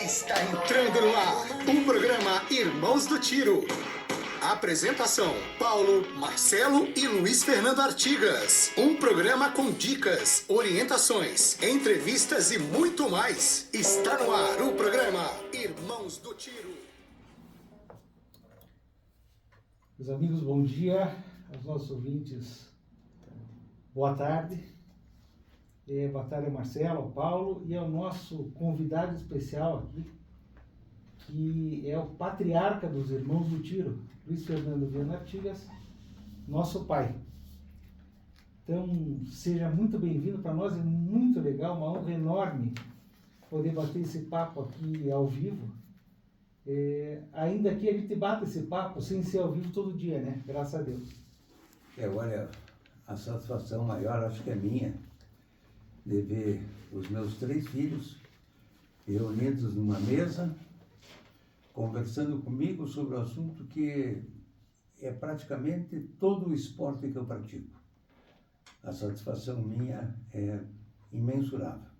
Está entrando no ar o programa Irmãos do Tiro. Apresentação: Paulo, Marcelo e Luiz Fernando Artigas. Um programa com dicas, orientações, entrevistas e muito mais. Está no ar o programa Irmãos do Tiro. Meus amigos, bom dia. Aos nossos ouvintes, boa tarde. Boa tarde, Marcelo, ao Paulo e ao nosso convidado especial aqui, que é o patriarca dos Irmãos do Tiro, Luiz Fernando Viana Artigas, nosso pai. Então, seja muito bem-vindo. Para nós é muito legal, uma honra enorme poder bater esse papo aqui ao vivo. Ainda que a gente bata esse papo sem ser ao vivo todo dia, né? Graças a Deus. Olha, a satisfação maior acho que é minha, de ver os meus 3 filhos reunidos numa mesa, conversando comigo sobre o assunto que é praticamente todo o esporte que eu pratico. A satisfação minha é imensurável.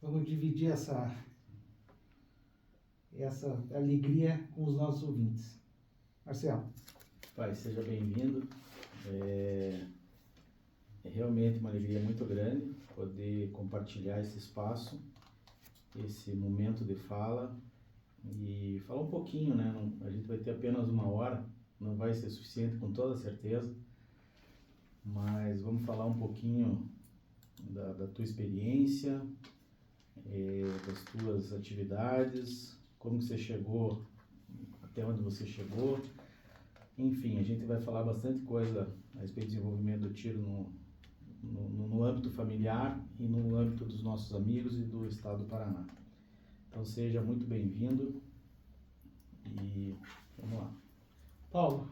Vamos dividir essa alegria com os nossos ouvintes. Marcelo. Pai, seja bem-vindo. É realmente uma alegria muito grande poder compartilhar esse espaço, esse momento de fala e falar um pouquinho, né? A gente vai ter apenas 1 hora, não vai ser suficiente com toda certeza, mas vamos falar um pouquinho da tua experiência, das tuas atividades, como que você chegou, até onde você chegou. Enfim, a gente vai falar bastante coisa a respeito do desenvolvimento do tiro no âmbito familiar e no âmbito dos nossos amigos e do estado do Paraná. Então seja muito bem-vindo e vamos lá. Paulo.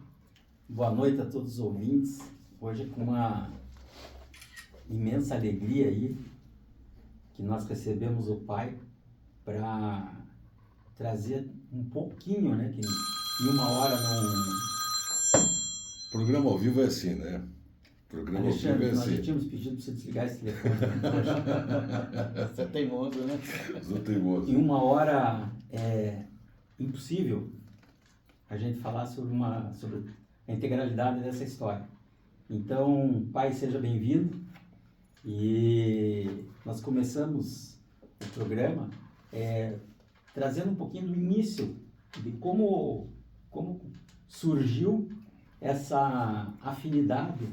Boa noite a todos os ouvintes. Hoje com uma imensa alegria aí que nós recebemos o pai para trazer um pouquinho, né, que em 1 hora não... Programa ao vivo é assim, né? Programa Alexandre, ao vivo é nós já assim. tínhamos pedido para você desligar esse telefone. Você é teimoso, né? Sou teimoso. Em 1 hora é impossível a gente falar sobre a integralidade dessa história. Então, pai, seja bem-vindo. E nós começamos o programa trazendo um pouquinho do início de como surgiu essa afinidade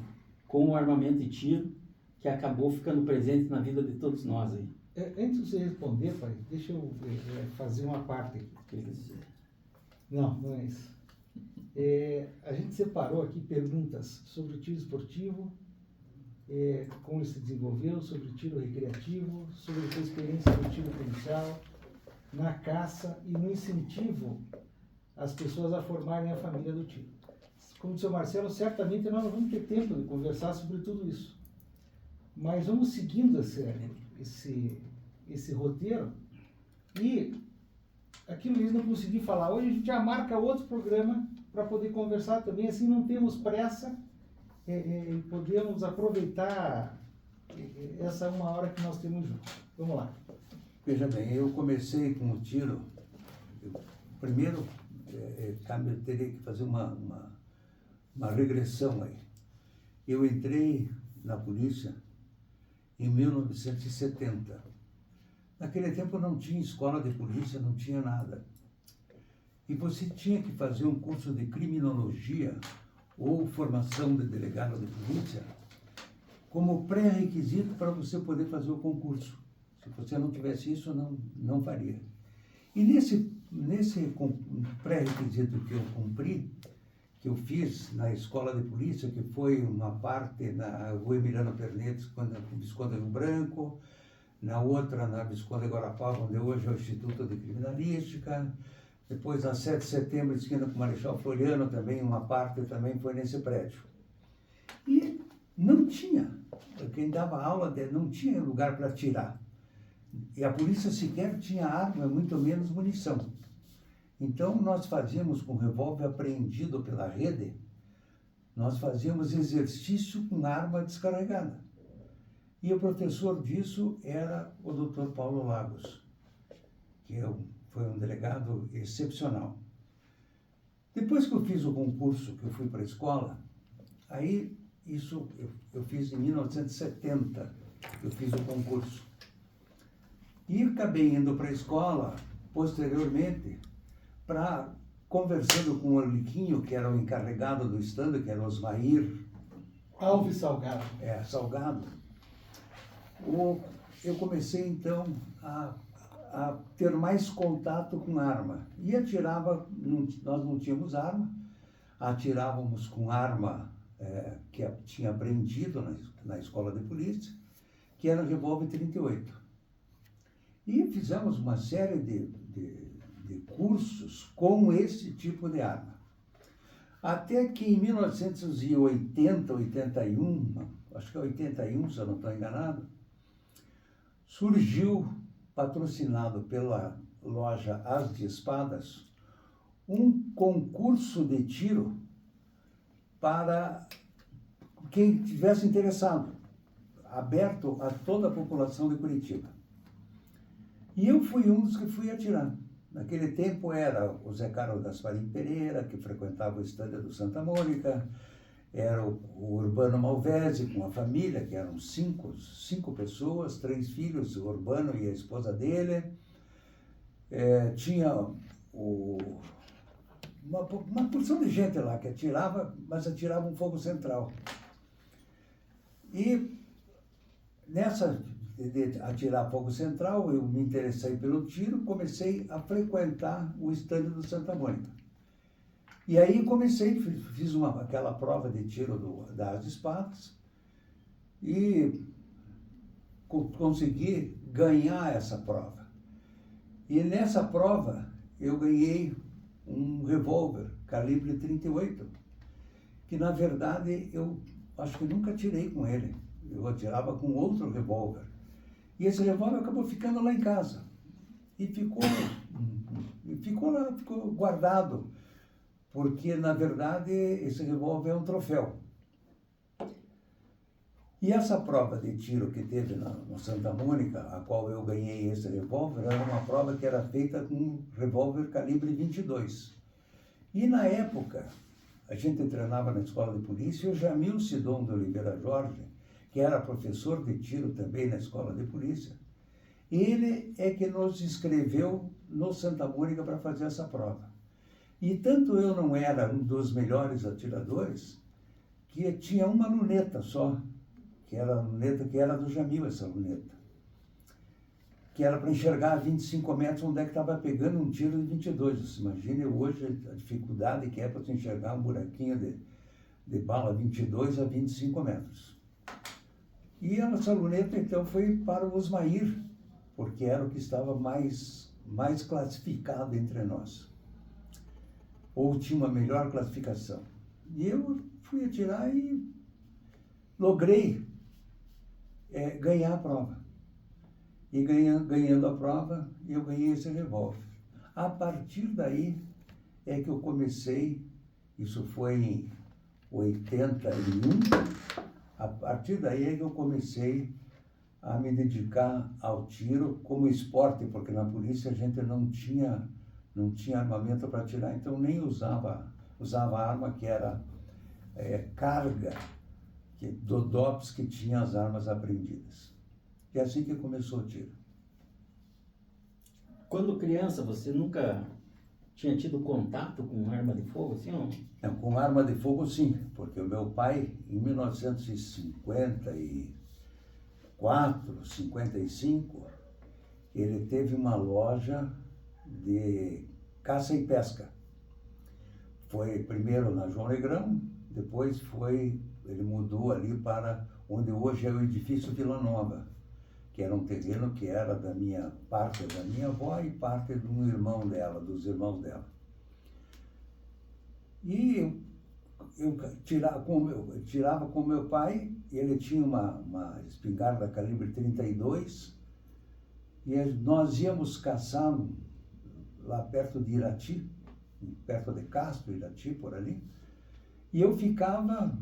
com o armamento de tiro que acabou ficando presente na vida de todos nós aí. Antes de você responder, pai, deixa eu fazer uma parte aqui. Não é isso. A gente separou aqui perguntas sobre o tiro esportivo, como ele se desenvolveu, sobre o tiro recreativo, sobre a sua experiência no tiro policial, na caça e no incentivo às pessoas a formarem a família do tiro. Como disse o Marcelo, certamente nós não vamos ter tempo de conversar sobre tudo isso. Mas vamos seguindo esse roteiro e aquilo que eles não conseguiram falar hoje, a gente já marca outro programa para poder conversar também, assim não temos pressa e podemos aproveitar essa 1 hora que nós temos juntos. Vamos lá. Veja bem, eu comecei com o tiro. Primeiro, eu teria que fazer uma regressão aí. Eu entrei na polícia em 1970. Naquele tempo não tinha escola de polícia, não tinha nada. E você tinha que fazer um curso de criminologia ou formação de delegado de polícia como pré-requisito para você poder fazer o concurso. Se você não tivesse isso, não faria. E nesse pré-requisito que eu cumpri, que eu fiz na escola de polícia, que foi uma parte na Rua Emiliano Pernetes, quando o Visconde Rio Branco, na outra na Visconde Guarapava, onde hoje é o Instituto de Criminalística, depois na 7 de setembro, esquina com o Marechal Floriano, também uma parte também foi nesse prédio. E não tinha, quem dava aula não tinha lugar para atirar. E a polícia sequer tinha arma, muito menos munição. Então, nós fazíamos com revólver apreendido pela rede, nós fazíamos exercício com arma descarregada. E o professor disso era o Dr. Paulo Lagos. foi um delegado excepcional. Depois que eu fiz o concurso, que eu fui para a escola, aí isso eu fiz em 1970, eu fiz o concurso. E acabei indo para a escola, posteriormente, conversando com o Arliquinho, que era o encarregado do estande, que era o Osmair Alves Salgado. Salgado. Eu comecei, então, a ter mais contato com arma. E atirava, nós não tínhamos arma, atirávamos com arma que tinha aprendido na escola de polícia, que era o revólver 38. E fizemos uma série de cursos com esse tipo de arma. Até que em 1980, 81, acho que é 81, se eu não estou enganado, surgiu, patrocinado pela loja As de Espadas, um concurso de tiro para quem tivesse interessado, aberto a toda a população de Curitiba. E eu fui um dos que fui atirar. Naquele tempo era o Zé Carlos Gasparim Pereira, que frequentava o estande do Santa Mônica, era o Urbano Malvese com a família, que eram cinco pessoas, 3 filhos, o Urbano e a esposa dele. Tinha uma porção de gente lá que atirava, mas atirava um fogo central. E nessa de atirar fogo central, eu me interessei pelo tiro, comecei a frequentar o estande do Santa Mônica. E aí fiz aquela prova de tiro das espadas e consegui ganhar essa prova. E nessa prova eu ganhei um revólver calibre 38, que na verdade eu acho que nunca atirei com ele. Eu atirava com outro revólver. E esse revólver acabou ficando lá em casa. E ficou lá, ficou guardado. Porque, na verdade, esse revólver é um troféu. E essa prova de tiro que teve no Santa Mônica, a qual eu ganhei esse revólver, era uma prova que era feita com um revólver calibre 22. E, na época, a gente treinava na escola de polícia e o Jamil Sidon de Oliveira Jorge, que era professor de tiro também na escola de polícia, ele é que nos inscreveu no Santa Mônica para fazer essa prova. E tanto eu não era um dos melhores atiradores, que tinha uma luneta só, que era a luneta que era do Jamil, essa luneta, que era para enxergar a 25 metros onde é que estava pegando um tiro de 22. Você imagina hoje a dificuldade que é para você enxergar um buraquinho de bala 22 a 25 metros. E essa luneta, então, foi para o Osmair, porque era o que estava mais classificado entre nós. Ou tinha uma melhor classificação. E eu fui atirar e logrei ganhar a prova. E ganhando a prova, eu ganhei esse revólver. A partir daí é que eu comecei, isso foi em 81, a partir daí é que eu comecei a me dedicar ao tiro como esporte, porque na polícia a gente não tinha armamento para atirar, então nem usava arma que era carga, do DOPS que tinha as armas apreendidas. E é assim que começou o tiro. Quando criança, você nunca tinha tido contato com arma de fogo, assim, ou? Não, com arma de fogo, sim, porque o meu pai, em 1954, 55, ele teve uma loja de caça e pesca. Foi primeiro na João Negrão, depois ele mudou ali para onde hoje é o edifício Vila Nova, que era um terreno que era parte da minha avó e parte de um irmão dela, dos irmãos dela. E eu tirava com meu pai, ele tinha uma espingarda calibre 32, e nós íamos caçar lá perto de Irati, perto de Castro, Irati, por ali, e eu ficava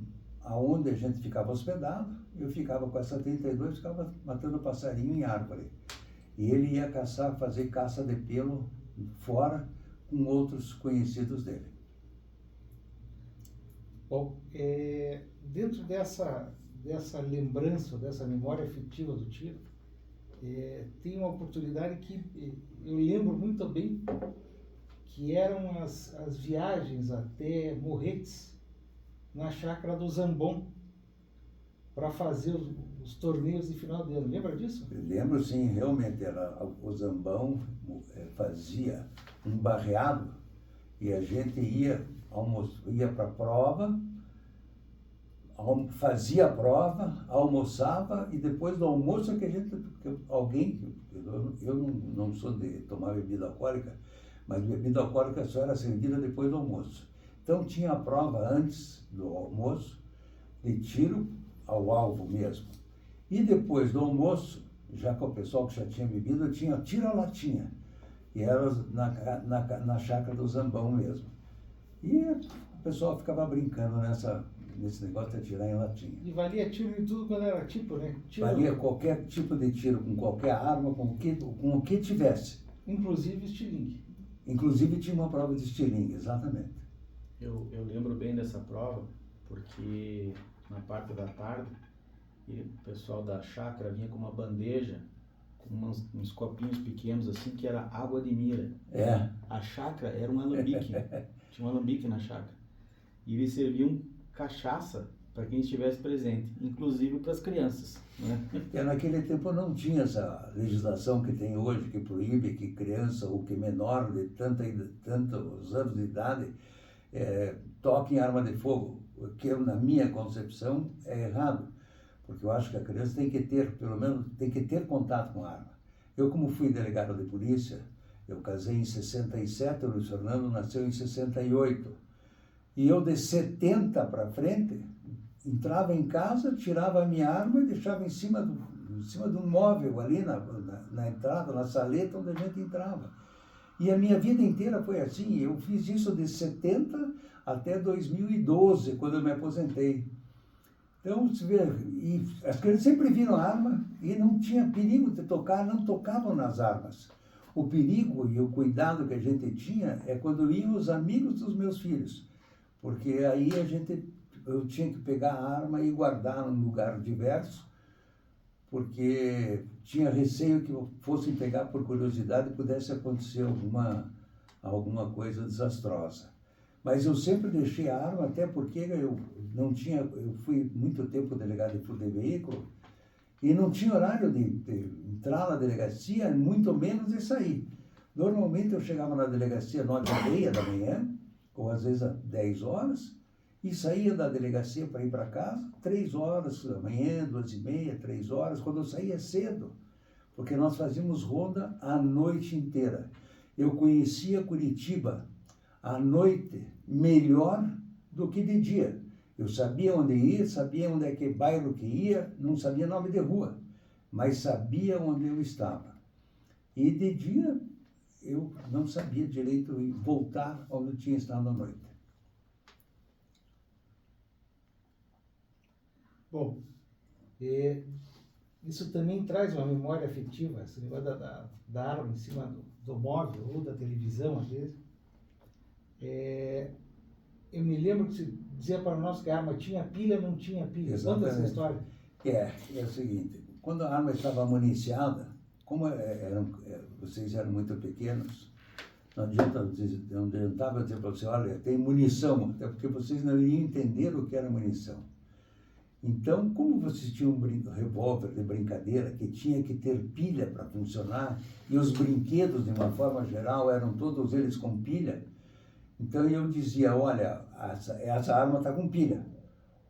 aonde a gente ficava hospedado, eu ficava com essa 32, ficava matando passarinho em árvore. E ele ia caçar, fazer caça de pelo fora com outros conhecidos dele. Bom, dentro dessa lembrança, dessa memória afetiva do tiro, tem uma oportunidade que eu lembro muito bem, que eram as viagens até Morretes, na chácara do Zambon, para fazer os torneios de final de ano. Lembra disso? Eu lembro, sim, realmente. O Zambão fazia um barreado e a gente ia para a prova, fazia a prova, almoçava e depois do almoço é que a gente, eu não sou de tomar bebida alcoólica, mas bebida alcoólica só era servida depois do almoço. Então tinha a prova antes do almoço, de tiro ao alvo mesmo. E depois do almoço, já com o pessoal que já tinha bebido, tinha tiro a latinha. E era na chácara do Zambão mesmo. E o pessoal ficava brincando nesse negócio de atirar em latinha. E valia tiro em tudo quando era tipo, né? Tiro, valia qualquer tipo de tiro, com qualquer arma, com o que tivesse. Inclusive estilingue. Inclusive tinha uma prova de estilingue, exatamente. Eu lembro bem dessa prova, porque na parte da tarde, o pessoal da chácara vinha com uma bandeja, com uns copinhos pequenos assim, que era água de mira. A chácara era um alambique, tinha um alambique na chácara. E eles serviam cachaça para quem estivesse presente, inclusive para as crianças, né? Naquele tempo não tinha essa legislação que tem hoje, que proíbe que criança ou que menor de tantos anos de idade toque em arma de fogo, que na minha concepção é errado, porque eu acho que a criança tem que ter, pelo menos, tem que ter contato com a arma. Eu, como fui delegado de polícia, eu casei em 67, o Luiz Fernando nasceu em 68, e eu de 70 para frente, entrava em casa, tirava a minha arma e deixava em cima de um móvel ali na entrada, na saleta onde a gente entrava. E a minha vida inteira foi assim. Eu fiz isso de 70 até 2012, quando eu me aposentei. Então, você vê, e as crianças sempre viram arma e não tinha perigo de tocar, não tocavam nas armas. O perigo e o cuidado que a gente tinha é quando iam os amigos dos meus filhos, porque aí eu tinha que pegar a arma e guardar num lugar diverso, porque tinha receio que fossem pegar por curiosidade e pudesse acontecer alguma coisa desastrosa. Mas eu sempre deixei a arma, até porque eu fui muito tempo delegado de furto de veículo e não tinha horário de entrar na delegacia, muito menos de sair. Normalmente eu chegava na delegacia 9h30 da manhã, ou às vezes às 10 horas, e saía da delegacia para ir para casa, 3 horas da manhã, 2h30, 3 horas, quando eu saía cedo, porque nós fazíamos ronda a noite inteira. Eu conhecia Curitiba à noite melhor do que de dia. Eu sabia onde ia, sabia onde é que bairro que ia, não sabia nome de rua, mas sabia onde eu estava. E de dia eu não sabia direito voltar onde eu tinha estado à noite. Bom, isso também traz uma memória afetiva, esse negócio da arma em cima do móvel ou da televisão, às vezes. Eu me lembro que você dizia para nós que a arma tinha pilha, não tinha pilha. Conta essa história. É o seguinte, quando a arma estava municiada, como vocês eram muito pequenos, não adiantava dizer para você, olha, tem munição, até porque vocês não iriam entender o que era munição. Então, como vocês tinham um revólver de brincadeira que tinha que ter pilha para funcionar, e os brinquedos, de uma forma geral, eram todos eles com pilha, então eu dizia, olha, essa arma está com pilha.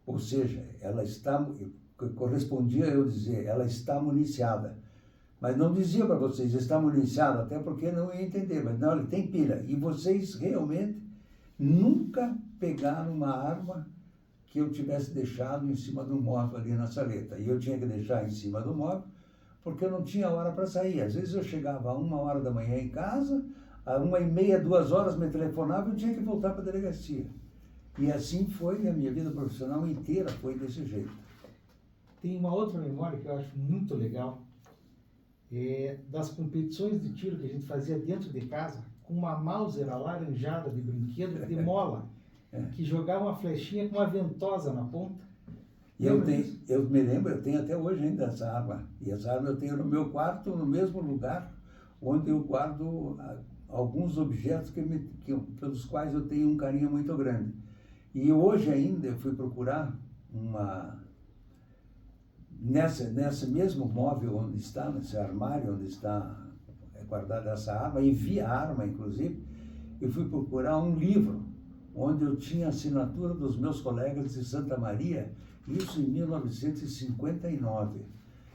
Ou seja, ela está, correspondia eu dizer, ela está municiada. Mas não dizia para vocês, está municiada, até porque não ia entender. Mas não, ele tem pilha. E vocês realmente nunca pegaram uma arma que eu tivesse deixado em cima do móvel ali na saleta. E eu tinha que deixar em cima do móvel, porque eu não tinha hora para sair. Às vezes eu chegava a 1h da manhã em casa, a 1h30, 2 horas me telefonava e eu tinha que voltar para a delegacia. E assim foi a minha vida profissional inteira, foi desse jeito. Tem uma outra memória que eu acho muito legal, das competições de tiro que a gente fazia dentro de casa, com uma Mauser alaranjada de brinquedo de mola, que jogava uma flechinha com uma ventosa na ponta. E eu me lembro, eu tenho até hoje ainda essa arma. E essa arma eu tenho no meu quarto, no mesmo lugar, onde eu guardo alguns objetos pelos quais eu tenho um carinho muito grande. E hoje ainda eu fui procurar nesse mesmo móvel onde está, nesse armário onde está guardada essa arma, e vi a arma, inclusive, eu fui procurar um livro onde eu tinha a assinatura dos meus colegas de Santa Maria, isso em 1959.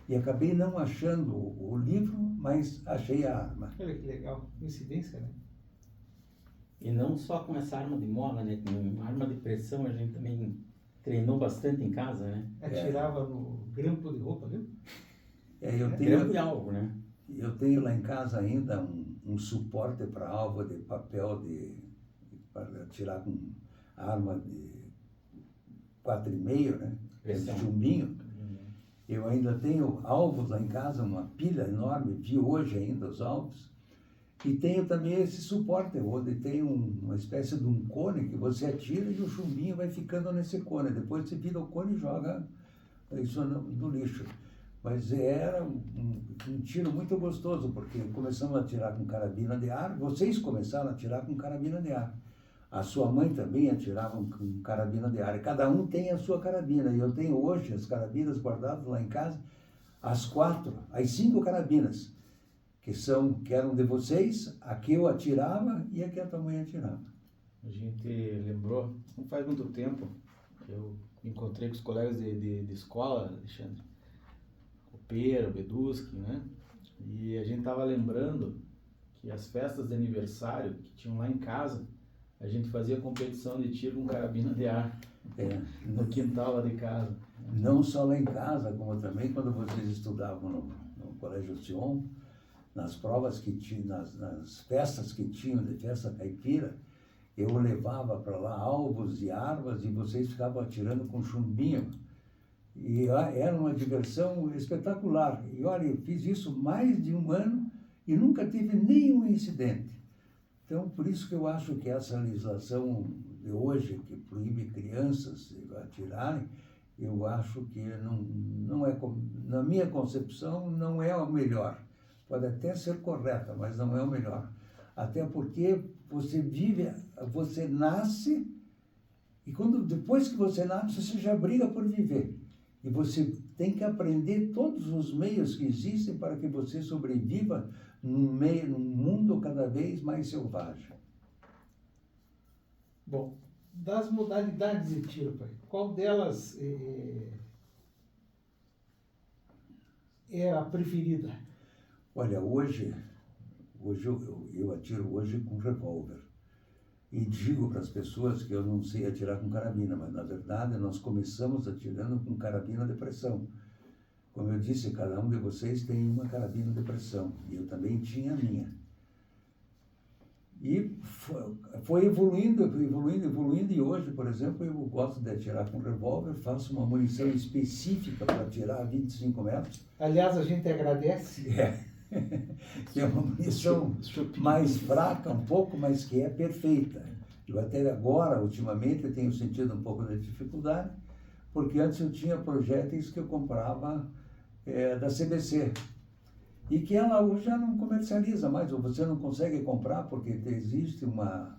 E acabei não achando o livro, mas achei a arma. Olha que legal, coincidência, né? E não só com essa arma de mola, né? Com arma de pressão a gente também treinou bastante em casa, né? Atirava no grampo de roupa, viu? Grampo de alvo, né? Eu tenho lá em casa ainda um suporte para alvo de papel para atirar com arma de 4,5, né? Pressão. Chumbinho. Eu ainda tenho alvos lá em casa, uma pilha enorme, vi hoje ainda os alvos. E tenho também esse suporte, onde tem uma espécie de um cone que você atira e o chumbinho vai ficando nesse cone. Depois você vira o cone e joga isso no lixo. Mas era um tiro muito gostoso, porque começamos a atirar com carabina de ar, vocês começaram a atirar com carabina de ar. A sua mãe também atirava com carabina de ar. E cada um tem a sua carabina. E eu tenho hoje as carabinas guardadas lá em casa, as 5 carabinas, que eram de vocês, a que eu atirava e a que a tua mãe atirava. A gente lembrou, não faz muito tempo, eu encontrei com os colegas de escola, Alexandre, o Pera, o Beduski, né? E a gente tava lembrando que as festas de aniversário que tinham lá em casa, a gente fazia competição de tiro com carabina de ar no quintal lá de casa. Não só lá em casa, como também quando vocês estudavam no Colégio Sion, nas provas que tinham, nas festas que tinham de festa caipira, eu levava para lá alvos e armas e vocês ficavam atirando com chumbinho. E era uma diversão espetacular. E olha, eu fiz isso mais de um ano e nunca tive nenhum incidente. Então, por isso que eu acho que essa legislação de hoje, que proíbe crianças atirarem, eu acho que não é, na minha concepção, não é o melhor. Pode até ser correta, mas não é o melhor. Até porque você nasce, e depois que você nasce, você já briga por viver. E você tem que aprender todos os meios que existem para que você sobreviva num mundo cada vez mais selvagem. Bom, das modalidades de tiro, pai, qual delas é a preferida? Olha, hoje eu atiro hoje com revólver. E digo para as pessoas que eu não sei atirar com carabina, mas na verdade nós começamos atirando com carabina de pressão. Como eu disse, cada um de vocês tem uma carabina de pressão, e eu também tinha a minha. E foi evoluindo, e hoje, por exemplo, eu gosto de atirar com revólver, faço uma munição específica para atirar a 25 metros. Aliás, a gente agradece. Que é uma munição mais fraca um pouco, mas que é perfeita. Eu até agora, ultimamente, eu tenho sentido um pouco de dificuldade, porque antes eu tinha projéteis que eu comprava da CBC, e que ela hoje já não comercializa mais, ou você não consegue comprar, porque existe uma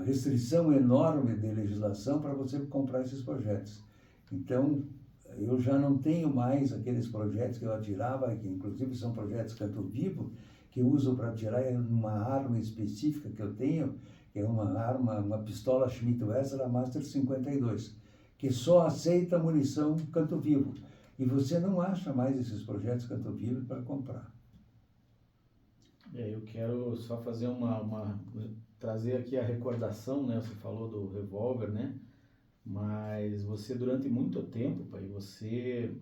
restrição enorme de legislação para você comprar esses projéteis. Então, eu já não tenho mais aqueles projetos que eu atirava, que inclusive são projetos canto vivo, que eu uso para atirar uma arma específica que eu tenho, que é uma pistola Schmidt Wesser, a Master 52, que só aceita munição canto vivo. E você não acha mais esses projetos canto vivo para comprar. Eu quero só fazer trazer aqui a recordação, né? Você falou do revólver, né? Mas você, durante muito tempo, pai, você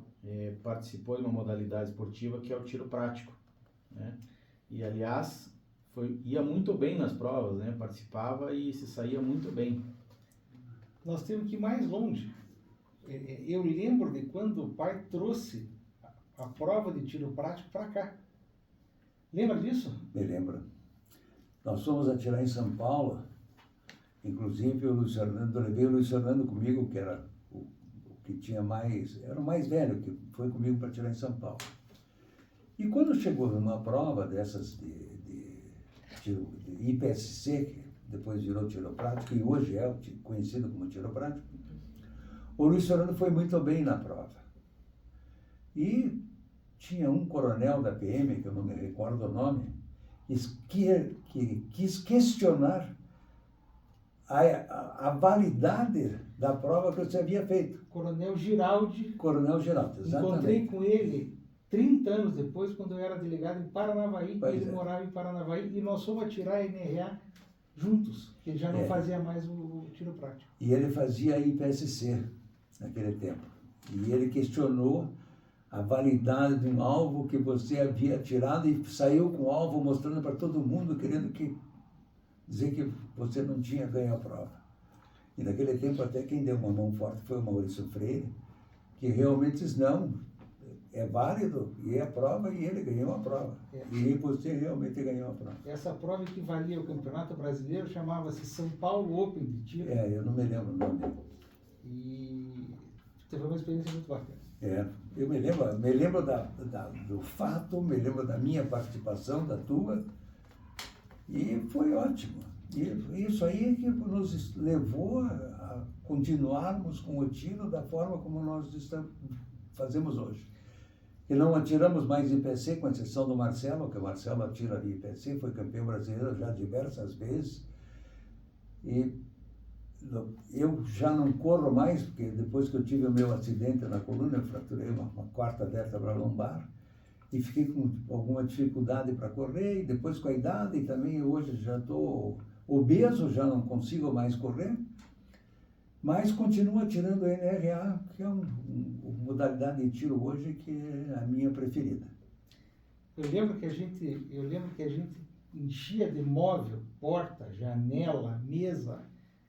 participou de uma modalidade esportiva que é o tiro prático, né? E, aliás, ia muito bem nas provas, né? Participava e se saía muito bem. Nós temos que ir mais longe. Eu lembro de quando o pai trouxe a prova de tiro prático para cá. Lembra disso? Me lembro. Nós fomos atirar em São Paulo, inclusive o Luiz Fernando, eu levei o Luiz Fernando comigo, que era o que tinha mais, era o mais velho, que foi comigo para atirar em São Paulo. E quando chegou numa prova dessas de IPSC, que depois virou tiro prático, e hoje é conhecido como tiro prático, o Luiz Fernando foi muito bem na prova. E tinha um coronel da PM, que eu não me recordo o nome, que quis questionar a validade da prova que você havia feito. Coronel Giraldi. Coronel Giraldi, exatamente. Encontrei com ele 30 anos depois, quando eu era delegado em Paranavaí, Pois ele é. morava em Paranavaí, e nós fomos atirar a NRA juntos, que ele já não fazia mais o tiro prático. E ele fazia IPSC naquele tempo. E ele questionou a validade de um alvo que você havia atirado e saiu com o alvo mostrando para todo mundo, querendo dizer que você não tinha ganho a prova. E naquele tempo até quem deu uma mão forte foi o Maurício Freire, que realmente disse, não, é válido, e é a prova, e ele ganhou a prova. E você realmente ganhou a prova. Essa prova equivalia ao Campeonato Brasileiro, chamava-se São Paulo Open de tiro. Eu não me lembro o nome. E teve uma experiência muito bacana. Eu me lembro do fato, me lembro da minha participação, da tua, e foi ótimo. E isso aí é que nos levou a continuarmos com o tiro da forma como nós fazemos hoje. E não atiramos mais IPC, com exceção do Marcelo, que o Marcelo atira de IPC, foi campeão brasileiro já diversas vezes. E eu já não corro mais, porque depois que eu tive o meu acidente na coluna, eu fraturei uma quarta vértebra lombar e fiquei com alguma dificuldade para correr, e depois com a idade, e também hoje já estou obeso, já não consigo mais correr, mas continuo atirando NRA, que é uma modalidade de tiro hoje que é a minha preferida. Eu lembro que a gente enchia de móvel, porta, janela, mesa,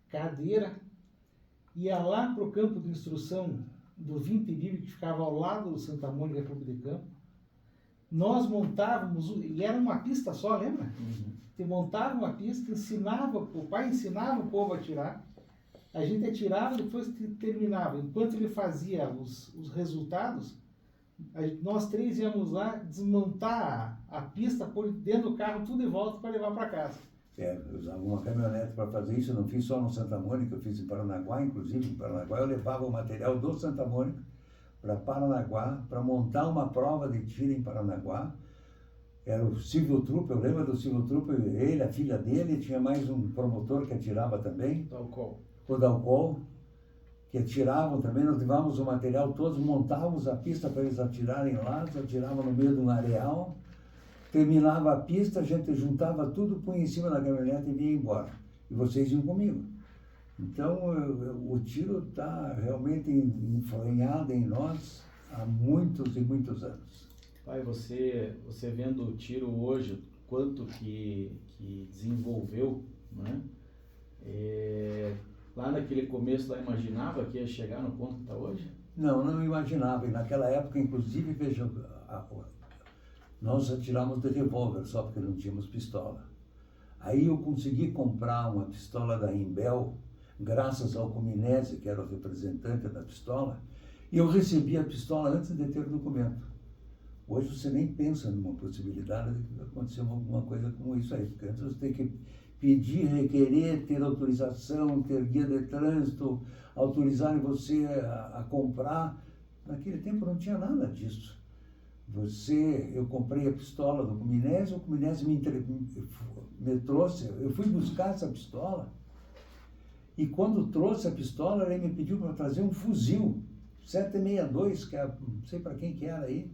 cadeira, ia lá para o campo de instrução do Vim Perigo, que ficava ao lado do Santa Mônica Clube de Campo. Nós montávamos, e era uma pista só, lembra? Você montava uma pista, o pai ensinava o povo a atirar, a gente atirava, depois terminava. Enquanto ele fazia os resultados, nós três íamos lá desmontar a pista, pôr dentro do carro tudo de volta para levar para casa. Eu usava uma caminhonete para fazer isso, eu não fiz só no Santa Mônica, eu fiz em Paranaguá, inclusive em Paranaguá eu levava o material do Santa Mônica para Paranaguá, para montar uma prova de tiro em Paranaguá. Era o Civil Troop, eu lembro do Civil Troop, ele, a filha dele, tinha mais um promotor que atirava também, o Dalcol, que atiravam também, nós levávamos o material todos, montávamos a pista para eles atirarem lá, atiravam no meio de um areal, terminava a pista, a gente juntava tudo, punha em cima da caminhonete e vinha embora. E vocês iam comigo. Então, o tiro está realmente enfranhado em nós há muitos e muitos anos. Pai, você vendo o tiro hoje, quanto que desenvolveu, né? Lá naquele começo, lá imaginava que ia chegar no ponto que está hoje? Não imaginava. E naquela época, inclusive, veja, nós atiramos de revólver só porque não tínhamos pistola. Aí eu consegui comprar uma pistola da Imbel, graças ao Cominese, que era o representante da pistola, e eu recebi a pistola antes de ter o documento. Hoje você nem pensa numa possibilidade de acontecer alguma coisa como isso aí, porque antes você tem que pedir, requerer, ter autorização, ter guia de trânsito, autorizarem você a comprar. Naquele tempo não tinha nada disso. Eu comprei a pistola do Cominese, o Cominese me trouxe, eu fui buscar essa pistola, e quando trouxe a pistola, ele me pediu para trazer um fuzil 762, que não sei para quem que era aí,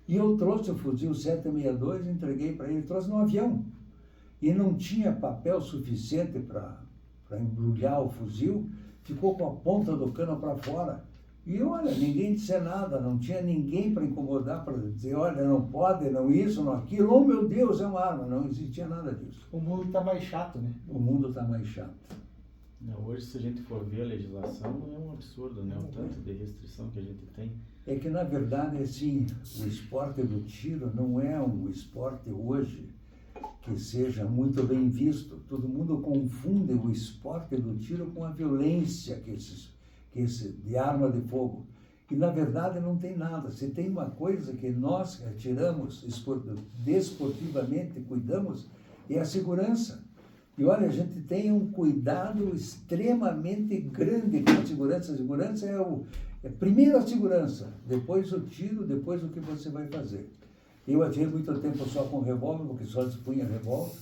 e eu trouxe o fuzil 762, entreguei para ele, trouxe no avião, e não tinha papel suficiente para embrulhar o fuzil, ficou com a ponta do cano para fora. E olha, ninguém disse nada, não tinha ninguém para incomodar, para dizer, olha, não pode, não isso, não aquilo, oh meu Deus, é uma arma, não existia nada disso. O mundo está mais chato, né? O mundo está mais chato. Hoje, se a gente for ver a legislação, é um absurdo, né? O tanto de restrição que a gente tem. É que, na verdade, assim, o esporte do tiro não é um esporte hoje que seja muito bem visto. Todo mundo confunde o esporte do tiro com a violência de arma de fogo. E, na verdade, não tem nada. Se tem uma coisa que nós atiramos desportivamente, cuidamos, é a segurança. E olha, a gente tem um cuidado extremamente grande com a segurança. A segurança primeiro a segurança, depois o tiro, depois o que você vai fazer. Eu atirei muito tempo só com revólver, porque só dispunha revólver.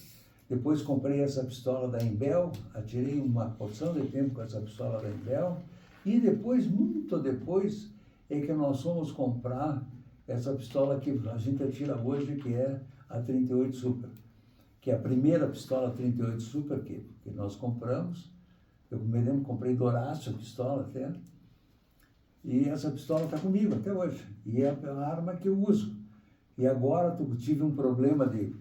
Depois comprei essa pistola da Imbel, atirei uma porção de tempo com essa pistola da Imbel. E depois, muito depois, é que nós fomos comprar essa pistola que a gente atira hoje, que é a 38 Super. Que é a primeira pistola 38 Super que nós compramos. Eu me lembro, comprei Dorácio a pistola até. E essa pistola está comigo até hoje. E é a arma que eu uso. E agora tive um problema de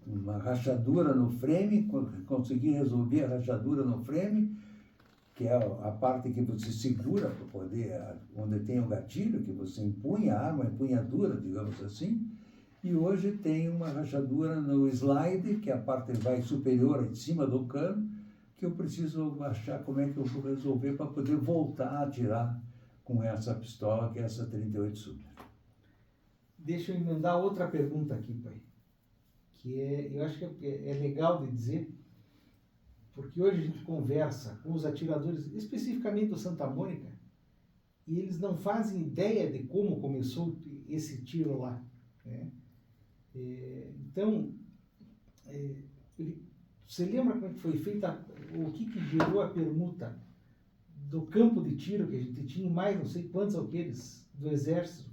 uma rachadura no frame, consegui resolver a rachadura no frame, que é a parte que você segura para poder, onde tem o gatilho, que você empunha a arma, empunhadura, digamos assim. E hoje tem uma rachadura no slide, que é a parte vai superior em cima do cano, que eu preciso achar como é que eu vou resolver para poder voltar a atirar com essa pistola, que é essa 38 Super. Deixa eu emendar outra pergunta aqui, pai. Que eu acho que é legal de dizer, porque hoje a gente conversa com os atiradores, especificamente do Santa Mônica, e eles não fazem ideia de como começou esse tiro lá, né? Então, você lembra como foi feita, o que gerou a permuta do campo de tiro que a gente tinha, mais não sei quantos alqueires do Exército,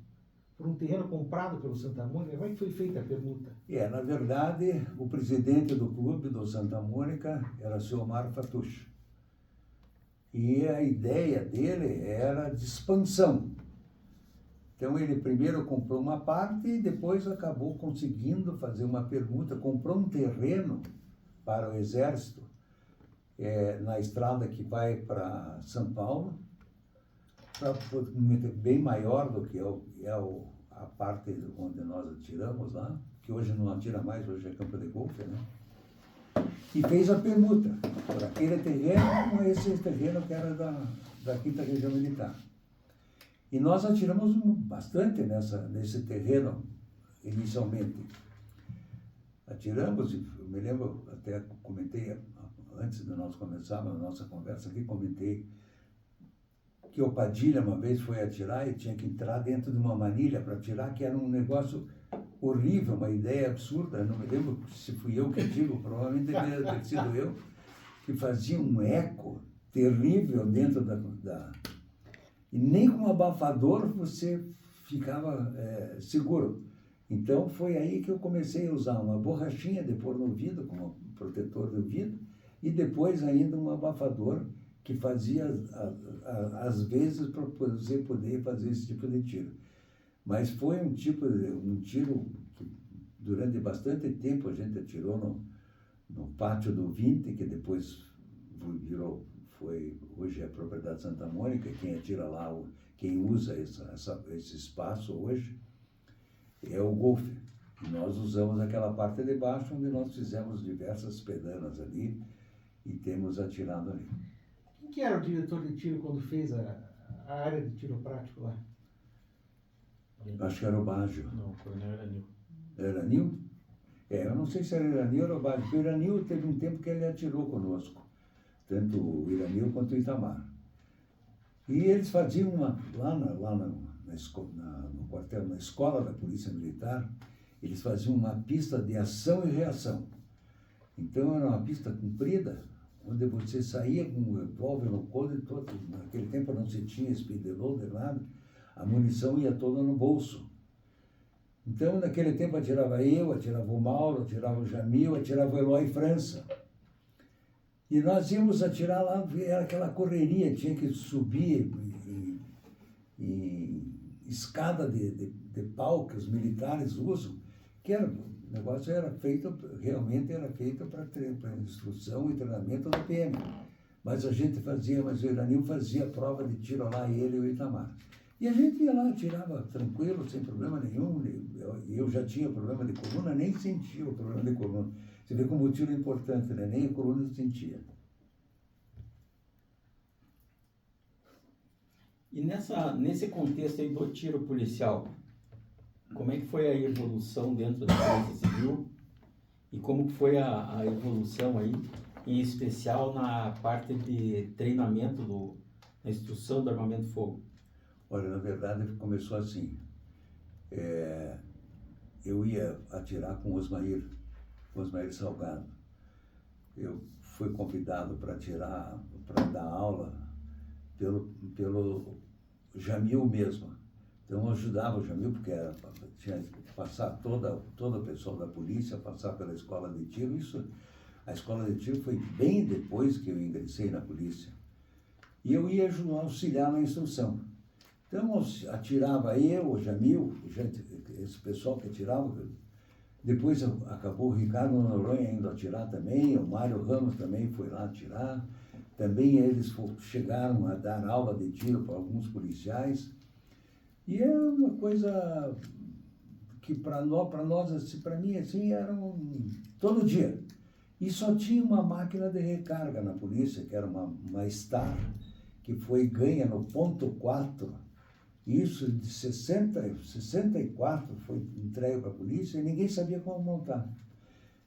por um terreno comprado pelo Santa Mônica? Como é que foi feita a permuta? Na verdade, o presidente do clube do Santa Mônica era o senhor Omar Fatucho. E a ideia dele era de expansão. Então ele primeiro comprou uma parte e depois acabou conseguindo fazer uma permuta, comprou um terreno para o Exército, na estrada que vai para São Paulo, bem maior do que a parte onde nós atiramos lá, que hoje não atira mais, hoje é campo de golfe, né? E fez a permuta por aquele terreno com esse terreno que era da 5ª Região Militar. E nós atiramos bastante nesse terreno, inicialmente. Atiramos, eu me lembro, até comentei, antes de nós começarmos a nossa conversa aqui, comentei que o Padilha uma vez foi atirar e tinha que entrar dentro de uma manilha para atirar, que era um negócio horrível, uma ideia absurda. Não me lembro se fui eu que digo, provavelmente deveria ter sido eu, que fazia um eco terrível dentro da... E nem com um abafador você ficava seguro. Então foi aí que eu comecei a usar uma borrachinha de pôr no vidro, como protetor do vidro, e depois ainda um abafador que fazia, às vezes, para você poder fazer esse tipo de tiro. Mas foi um tiro que durante bastante tempo a gente atirou no pátio do 20, que depois hoje é propriedade de Santa Mônica. Quem atira lá, quem usa esse espaço hoje é o golfe. E nós usamos aquela parte de baixo onde nós fizemos diversas pedanas ali e temos atirado ali. Quem que era o diretor de tiro quando fez a área de tiro prático lá? Acho que era o Baggio. Não, o coronel era Nil. Era Nil? Eu não sei se era Iranil ou Baggio, porque o Iranil teve um tempo que ele atirou conosco, tanto o Iranil quanto o Itamar. E eles faziam lá no quartel, na escola da Polícia Militar, eles faziam uma pista de ação e reação. Então era uma pista comprida, onde você saía com um revólver no coldre todo. Naquele tempo não se tinha speed loader, nada. A munição ia toda no bolso. Então, naquele tempo, atirava eu, atirava o Mauro, atirava o Jamil, atirava o Eloy França. E nós íamos atirar lá, era aquela correria, tinha que subir em escada de pau que os militares usam, que o negócio realmente era feito para instrução e treinamento da PM. Mas a gente mas o Iranil fazia a prova de tiro lá, ele e o Itamar. E a gente ia lá, tirava tranquilo, sem problema nenhum. Eu já tinha problema de coluna, nem sentia o problema de coluna. Você vê como o tiro é importante, né? Nem a coluna eu sentia. E nesse contexto aí do tiro policial, como é que foi a evolução dentro da Polícia Civil e como que foi a evolução aí, em especial na parte de treinamento na instrução do armamento de fogo? Olha, na verdade começou assim. Eu ia atirar com o Osmair Salgado. Eu fui convidado para dar aula pelo Jamil mesmo. Então eu ajudava o Jamil, porque tinha que passar todo o pessoal da polícia, passar pela escola de tiro. A escola de tiro foi bem depois que eu ingressei na polícia. E eu ia auxiliar na instrução. Então atirava eu, o Jamil, esse pessoal que atirava. Depois acabou o Ricardo Noronha indo atirar também, o Mário Ramos também foi lá atirar. Também eles chegaram a dar aula de tiro para alguns policiais. E é uma coisa que para nós, assim, para mim, assim, era todo dia. E só tinha uma máquina de recarga na polícia, que era uma Star, que foi ganha no ponto 4. Isso de 64 foi entregue para a polícia e ninguém sabia como montar.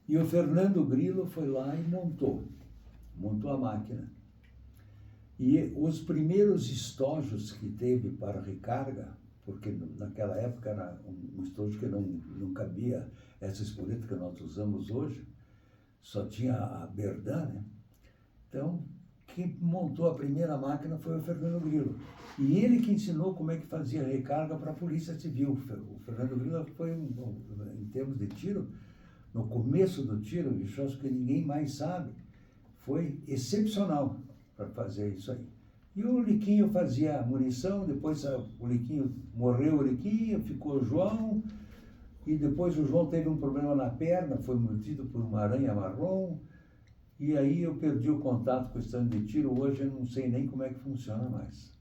E o Fernando Grilo foi lá e montou a máquina. E os primeiros estojos que teve para recarga, porque naquela época era um estojo que não cabia essa espoleta que nós usamos hoje, só tinha a Berdan, né? Então, quem montou a primeira máquina foi o Fernando Grilo. E ele que ensinou como é que fazia recarga para a Polícia Civil. O Fernando Grilo foi, em termos de tiro, no começo do tiro, isso acho que ninguém mais sabe, foi excepcional para fazer isso aí. E o Liquinho fazia a munição, depois morreu o Liquinho, ficou o João, e depois o João teve um problema na perna, foi mordido por uma aranha marrom, e aí eu perdi o contato com o estande de tiro. Hoje eu não sei nem como é que funciona mais.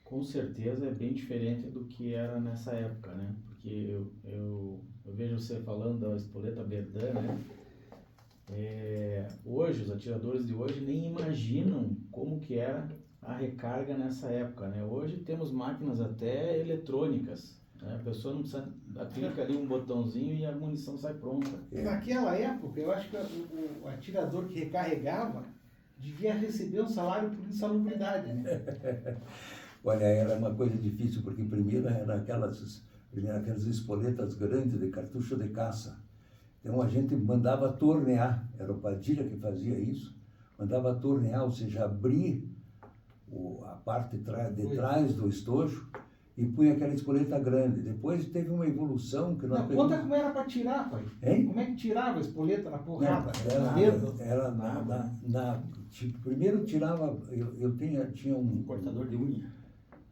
Com certeza é bem diferente do que era nessa época, né? Porque eu vejo você falando da espoleta Berdan, né? Hoje, os atiradores de hoje nem imaginam como que era a recarga nessa época, né? Hoje temos máquinas até eletrônicas, né? A pessoa não precisa, clica ali um botãozinho e a munição sai pronta. Naquela época, eu acho que o atirador que recarregava devia receber um salário por insalubridade, né? Olha, era uma coisa difícil, porque primeiro eram aquelas espoletas grandes de cartucho de caça. Então a gente mandava tornear, era o Padilha que fazia isso, mandava tornear, ou seja, abrir a parte de trás do estojo e punha aquela espoleta grande. Depois teve uma evolução que nós Conta como era para tirar, pai. Hein? Como é que tirava a espoleta na porrada? Primeiro tirava, eu tinha um Cortador de unha.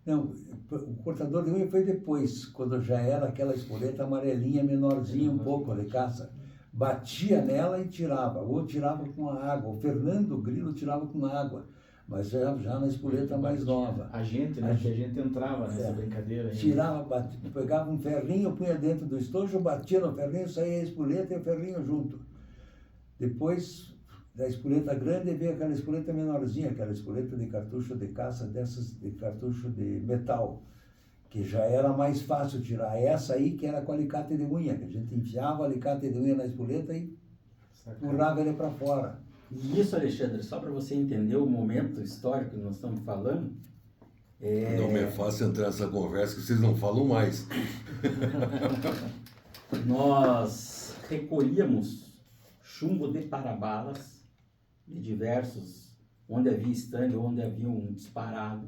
Não, o cortador de unha foi depois, quando já era aquela espoleta amarelinha, menorzinha um pouco de caça. Batia nela e tirava, ou tirava com a água. O Fernando Grilo tirava com água, mas já na espoleta mais nova. A gente, né? Que a gente entrava nessa brincadeira. Tirava, pegava um ferrinho, punha dentro do estojo, batia no ferrinho, saía a espoleta e o ferrinho junto. Depois da espoleta grande veio aquela espoleta menorzinha, aquela espoleta de cartucho de caça, dessas de cartucho de metal, que já era mais fácil tirar. Essa aí que era com alicate de unha, que a gente enfiava o alicate de unha na espoleta e empurrava ele para fora. E isso, Alexandre, só para você entender o momento histórico que nós estamos falando. Não me é fácil entrar nessa conversa que vocês não falam mais. Nós recolhíamos chumbo de parabalas de diversos, onde havia estanque, onde havia um disparado.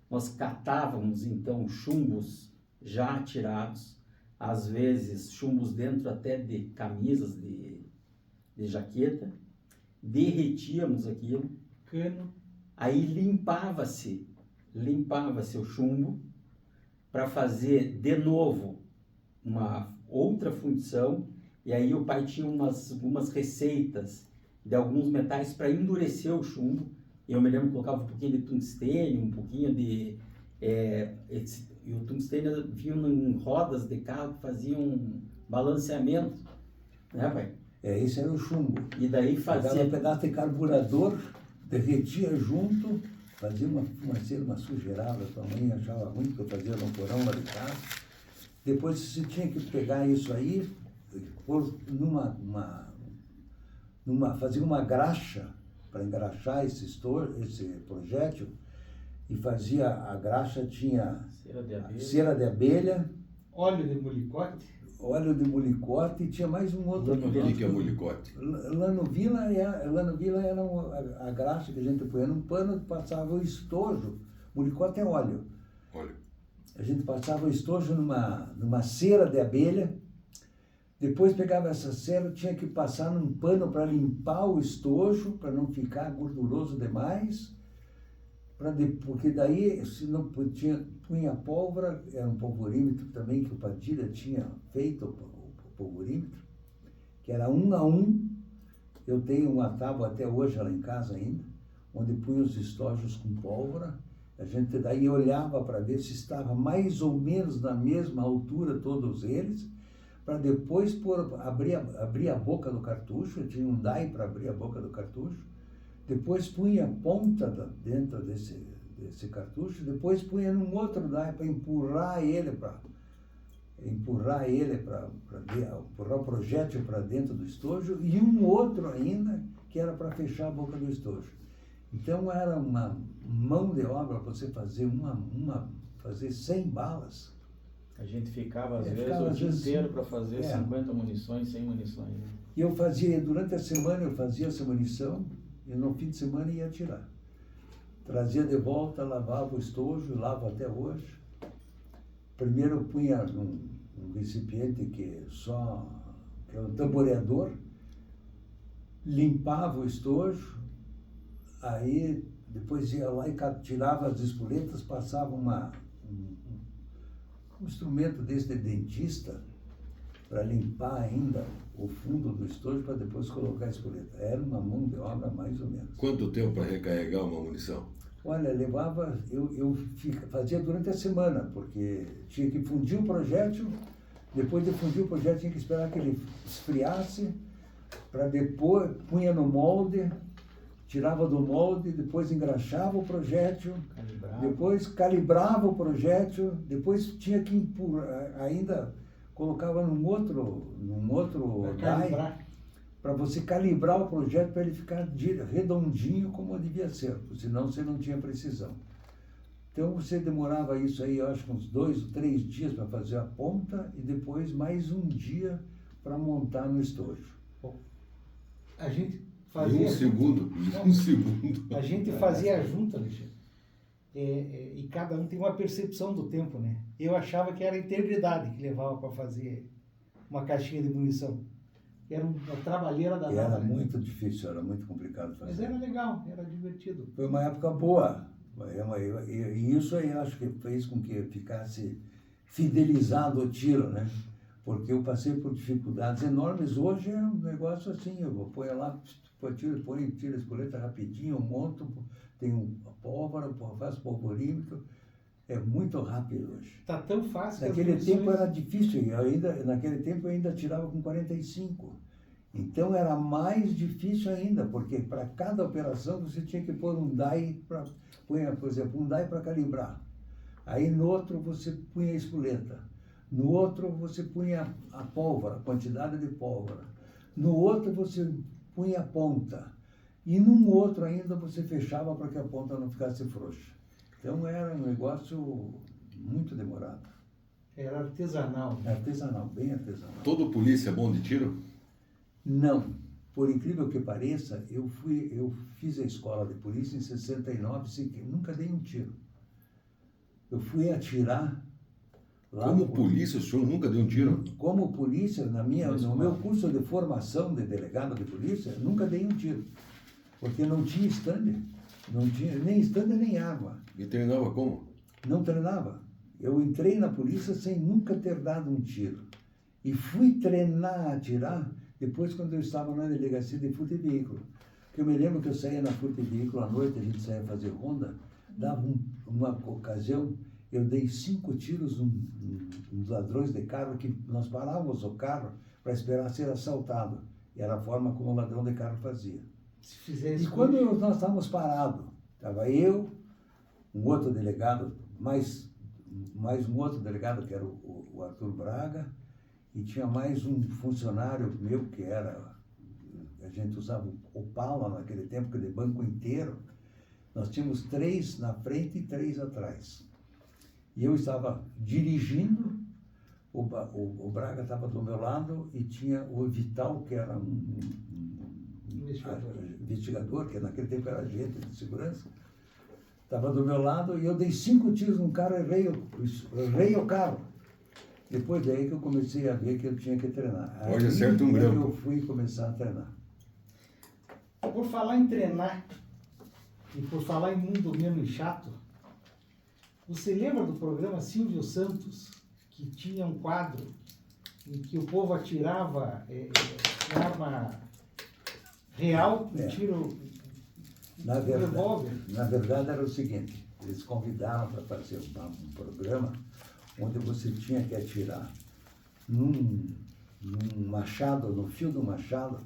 Nós catávamos, então, chumbos já atirados, às vezes chumbos dentro até de camisas de jaqueta, derretíamos aquilo, Cano. aí limpava-se o chumbo para fazer de novo uma outra fundição, e aí o pai tinha algumas receitas de alguns metais para endurecer o chumbo. Eu me lembro que colocava um pouquinho de tungstênio, um pouquinho de E o tungstênio vinha em rodas de carro que faziam balanceamento, né, pai? Esse era o chumbo. E daí Pegava fazia... um pedaço de carburador, derretia junto, fazia uma sujeirada, tua mãe achava ruim que eu fazia no porão lá de casa. Depois você tinha que pegar isso aí, pôr fazer uma graxa para engraxar esse projétil, e fazia a graxa, tinha cera de abelha, Óleo de molicote. óleo de molicote, e tinha mais um outro. O que é molicote? Lanovila era a graxa que a gente punha num pano, passava o estojo. Molicote é óleo. Olha, A gente passava o estojo numa cera de abelha, depois pegava essa cera, tinha que passar num pano para limpar o estojo, para não ficar gorduroso demais, porque daí, se não punha pólvora, era um polvorímetro também que o Padilha tinha feito, o polvorímetro, que era 1 a 1. Eu tenho uma tábua até hoje lá em casa ainda, onde punha os estojos com pólvora. A gente daí olhava para ver se estava mais ou menos na mesma altura todos eles, para depois abrir a boca do cartucho. Eu tinha um die para abrir a boca do cartucho, depois punha a ponta dentro desse cartucho, depois punha num outro die para empurrar o projétil para dentro do estojo, e um outro ainda que era para fechar a boca do estojo. Então era uma mão de obra para você fazer fazer 100 balas. A gente ficava às vezes ficava, o às dia vezes, inteiro para fazer 50 É. munições, 100 munições. Né? E eu fazia, durante a semana eu fazia essa munição, e no fim de semana ia atirar. Trazia de volta, lavava o estojo, lavo até hoje. Primeiro eu punha num recipiente que é um tamboreador, limpava o estojo, aí depois ia lá e tirava as espoletas, passava um instrumento desse de dentista para limpar ainda o fundo do estojo para depois colocar a espoleta. Era uma mão de obra mais ou menos. quanto tempo para recarregar uma munição? Olha, eu fazia durante a semana, porque tinha que fundir o projétil, depois de fundir o projétil tinha que esperar que ele esfriasse, para depois punha no molde, tirava do molde, depois engraxava o projétil, depois calibrava o projétil, depois tinha que empurrar, ainda colocava num outro die, para você calibrar o projétil para ele ficar redondinho como devia ser, senão você não tinha precisão. Então você demorava isso aí, eu acho, uns 2 ou 3 dias para fazer a ponta, e depois mais um dia para montar no estojo. A gente Em fazia... um segundo. A gente fazia junto, Alexandre. E cada um tem uma percepção do tempo, né? Eu achava que era a integridade que levava para fazer uma caixinha de munição. Era uma trabalheira danada. Era né? muito difícil, era muito complicado fazer. Mas era legal, era divertido. Foi uma época boa. E isso aí acho que fez com que eu ficasse fidelizado ao tiro, né? Porque eu passei por dificuldades enormes. Hoje é um negócio assim, eu vou pôr lá, tiro a espoleta rapidinho, eu monto, tenho a pólvora, faço polvorímetro. É muito rápido hoje. Tá tão fácil que Naquele as tempo munições- era difícil, naquele tempo eu ainda atirava com 45. Então era mais difícil ainda, porque para cada operação você tinha que pôr um die por exemplo, um die para calibrar. Aí no outro você punha a espoleta. No outro você punha a pólvora, a quantidade de pólvora. No outro você punha a ponta. E num outro ainda você fechava para que a ponta não ficasse frouxa. Então era um negócio muito demorado. Era artesanal. Artesanal, bem artesanal. Todo polícia é bom de tiro? Não. Por incrível que pareça, eu fiz a escola de polícia em 69, nunca dei um tiro. Eu fui atirar lá Como no- polícia, o senhor nunca deu um tiro? Como polícia, no meu curso de formação de delegado de polícia, nunca dei um tiro. Porque não tinha stand. Não tinha nem stand nem arma. E treinava como? Não treinava. Eu entrei na polícia sem nunca ter dado um tiro. E fui treinar a atirar depois, quando eu estava na delegacia de furto de veículo. Porque eu me lembro que eu saía na furto de veículo à noite, a gente saía fazer ronda, dava uma ocasião, eu dei 5 tiros nos ladrões de carro, que nós parávamos o carro para esperar ser assaltado. E era a forma como o ladrão de carro fazia. Se fizer E isso, quando nós estávamos parados, estava eu, um outro delegado, mais um outro delegado, que era o Arthur Braga, e tinha mais um funcionário meu, que era, a gente usava o Opala naquele tempo, que de banco inteiro, nós tínhamos 3 na frente e 3 atrás. E eu estava dirigindo, o Braga estava do meu lado e tinha o Vital, que era um investigador, que naquele tempo era agente de segurança, estava do meu lado e eu dei 5 tiros no carro e errei o carro. Depois daí que eu comecei a ver que eu tinha que treinar. Hoje acerta um grampo. Eu fui começar a treinar. por falar em treinar e por falar em mundo mesmo e chato, você lembra do programa Silvio Santos, que tinha um quadro em que o povo atirava arma real, um tiro Na verdade, revólver? na verdade era o seguinte, eles convidaram para fazer um programa onde você tinha que atirar num machado, no fio do machado,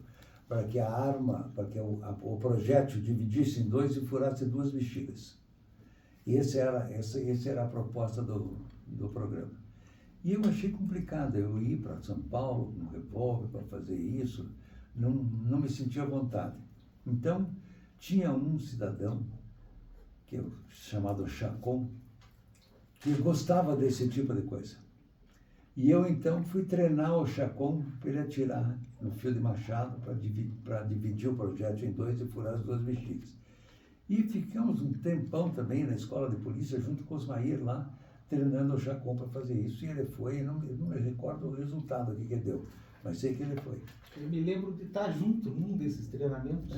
para que a arma, para que o projétil dividisse em 2 e furasse 2 bexigas. E essa era a proposta do programa. E eu achei complicado, eu ir para São Paulo com um revólver para fazer isso, não me sentia à vontade. Então, tinha um cidadão, chamado Chacon, que gostava desse tipo de coisa. E eu, então, fui treinar o Chacon para ele atirar no fio de machado, para dividir o projétil em 2 e furar as 2 bexigas. E ficamos um tempão também na escola de polícia, junto com o Osmair lá, treinando o Chacon para fazer isso. E ele foi, não me recordo o resultado que deu, mas sei que ele foi. Eu me lembro de estar junto num desses treinamentos.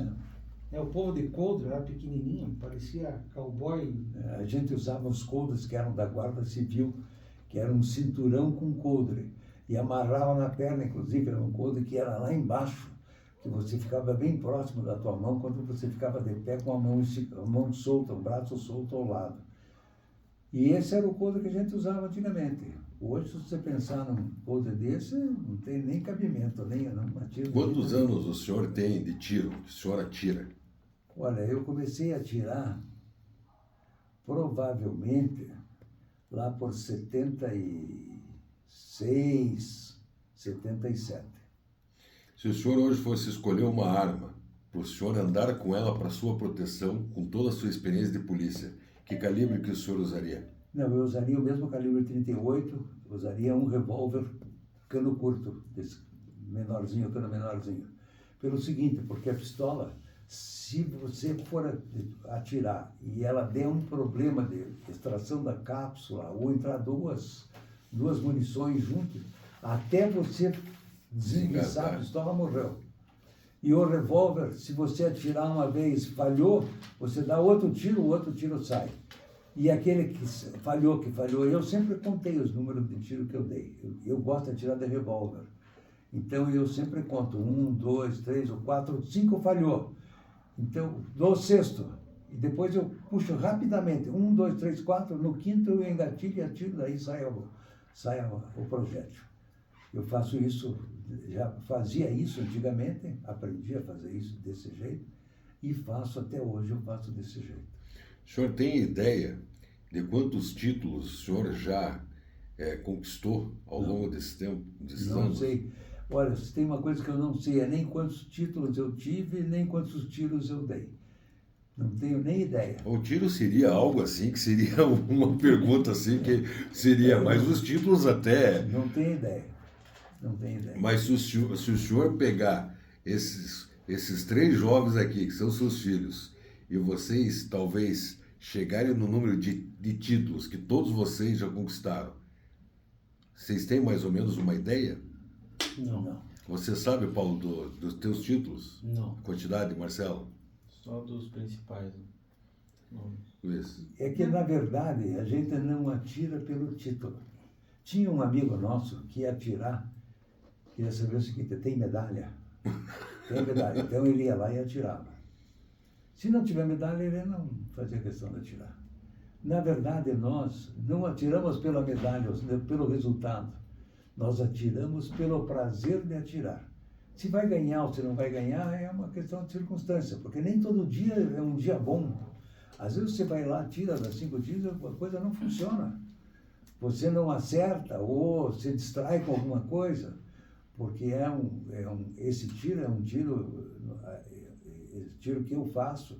O povo de coldre era pequenininho, parecia cowboy. A gente usava os coldres que eram da Guarda Civil, que era um cinturão com coldre, e amarrava na perna, inclusive, era um coldre que era lá embaixo, que você ficava bem próximo da tua mão, quando você ficava de pé com a mão solta, o braço solto ao lado. E esse era o coldre que a gente usava antigamente. Hoje, se você pensar num coldre desse, não tem nem cabimento, não atira. Quantos anos o senhor tem de tiro? Que o senhor atira? Olha, eu comecei a atirar, provavelmente, lá por 76, 77. Se o senhor hoje fosse escolher uma arma, para o senhor andar com ela para sua proteção, com toda a sua experiência de polícia, que calibre que o senhor usaria? Não, eu usaria o mesmo calibre 38, usaria um revólver cano curto, desse menorzinho, cano menorzinho. Pelo seguinte, porque a pistola, se você for atirar e ela der um problema de extração da cápsula ou entrar duas munições juntas, até você desenguiçar a pistola, morreu. E o revólver, se você atirar uma vez, falhou, você dá outro tiro, o outro tiro sai. E aquele que falhou, eu sempre contei os números de tiro que eu dei. Eu gosto de atirar de revólver. Então eu sempre conto 1, 2, 3 ou 4, 5 falhou. Então, dou o 6º, e depois eu puxo rapidamente, 1, 2, 3, 4, no 5º eu engatilho e atiro, daí sai o projétil. Eu faço isso, já fazia isso antigamente, aprendi a fazer isso desse jeito, e faço até hoje, eu faço desse jeito. O senhor tem ideia de quantos títulos o senhor já conquistou ao longo desse tempo? Não sei. Olha, se tem uma coisa que eu não sei, é nem quantos títulos eu tive, nem quantos tiros eu dei. Não tenho nem ideia. O tiro seria algo assim, que seria uma pergunta assim, que seria, mas os títulos até... Não tenho ideia. Não tenho ideia. Mas se o senhor pegar esses 3 jovens aqui, que são seus filhos, e vocês talvez chegarem no número de títulos que todos vocês já conquistaram, vocês têm mais ou menos uma ideia? Não. Você sabe, Paulo, dos teus títulos? Não, Quantidade, Marcelo? só dos principais nomes. Luiz? É que, na verdade, a gente não atira pelo título. Tinha um amigo nosso que ia atirar, queria saber o seguinte, tem medalha? Tem medalha. Então ele ia lá e atirava. Se não tiver medalha, ele não fazia questão de atirar. Na verdade, nós não atiramos pela medalha, pelo resultado. Nós atiramos pelo prazer de atirar. Se vai ganhar ou se não vai ganhar é uma questão de circunstância, porque nem todo dia é um dia bom. Às vezes você vai lá, tira das 5 tiros, a coisa não funciona. Você não acerta ou se distrai com alguma coisa, porque esse tiro é um tiro, esse tiro que eu faço,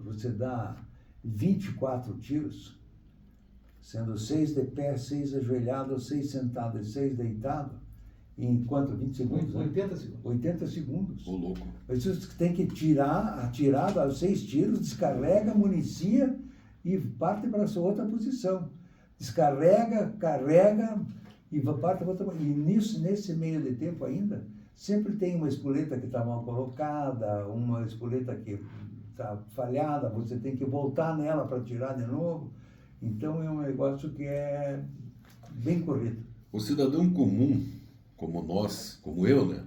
você dá 24 tiros, sendo 6 de pé, 6 ajoelhados, 6 sentados e 6 deitados, em quanto? 20 segundos? 80 segundos. 80 segundos. Ô, louco. Você tem que atirar, dar 6 tiros, descarrega, municia e parte para a sua outra posição. Descarrega, carrega e parte para outra. E nesse meio de tempo ainda, sempre tem uma espoleta que está mal colocada, uma espoleta que está falhada, você tem que voltar nela para tirar de novo. Então é um negócio que é bem corrido. O cidadão comum, como nós, como eu, né?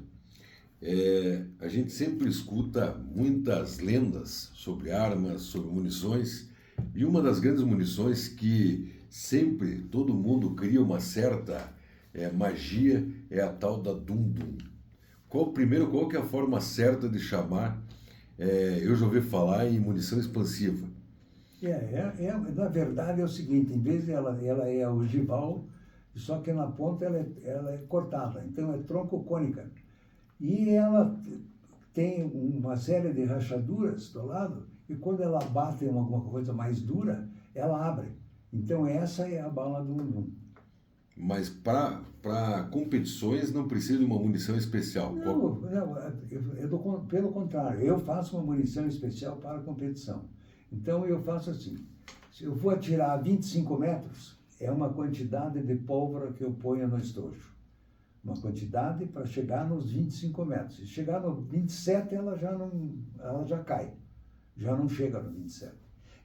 A gente sempre escuta muitas lendas sobre armas, sobre munições, e uma das grandes munições que sempre todo mundo cria uma certa magia é a tal da Dum-Dum. Qual que é a forma certa de chamar? Eu já ouvi falar em munição expansiva. Na verdade é o seguinte, em vez de ela é ogival, só que na ponta ela é cortada, então é troncocônica. E ela tem uma série de rachaduras do lado, e quando ela bate em alguma coisa mais dura, ela abre. Então essa é a bala do Dum-Dum. Mas para competições não precisa de uma munição especial? Não, pelo contrário, eu faço uma munição especial para a competição. Então eu faço assim, se eu vou atirar a 25 metros, é uma quantidade de pólvora que eu ponho no estojo. Uma quantidade para chegar nos 25 metros. Se chegar no 27, ela já cai. Já não chega no 27.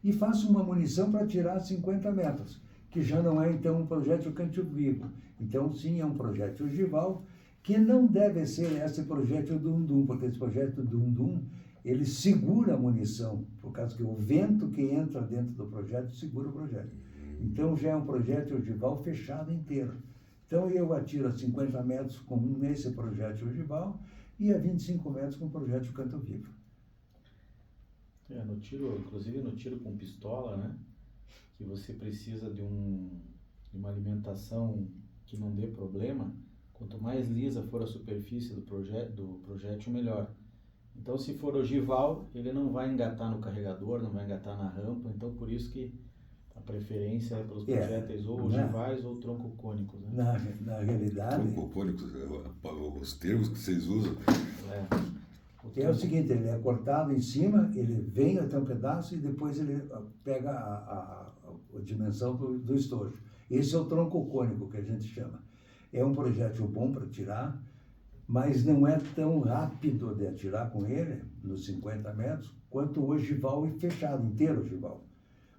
E faço uma munição para atirar a 50 metros, que já não é então um projétil canto vivo. Então sim, é um projétil ogival, que não deve ser esse projétil Dum-Dum, porque esse projétil Dum-Dum, ele segura a munição, por causa que o vento que entra dentro do projétil segura o projétil. Então já é um projétil ogival fechado inteiro. Então eu atiro a 50 metros nesse projétil ogival e a 25 metros com o projétil canto vivo. No tiro, inclusive no tiro com pistola, né? Que você precisa de uma alimentação que não dê problema, quanto mais lisa for a superfície do projétil, melhor. Então, se for ogival, ele não vai engatar no carregador, não vai engatar na rampa, então por isso que a preferência é pelos projéteis ou ogivais ou troncocônicos, né? Na realidade... Troncocônicos, os termos que vocês usam. É o seguinte, ele é cortado em cima, ele vem até um pedaço e depois ele pega a dimensão do estojo. Esse é o troncocônico que a gente chama. É um projétil bom para atirar, mas não é tão rápido de atirar com ele, nos 50 metros, quanto o ogival e fechado, inteiro ogival.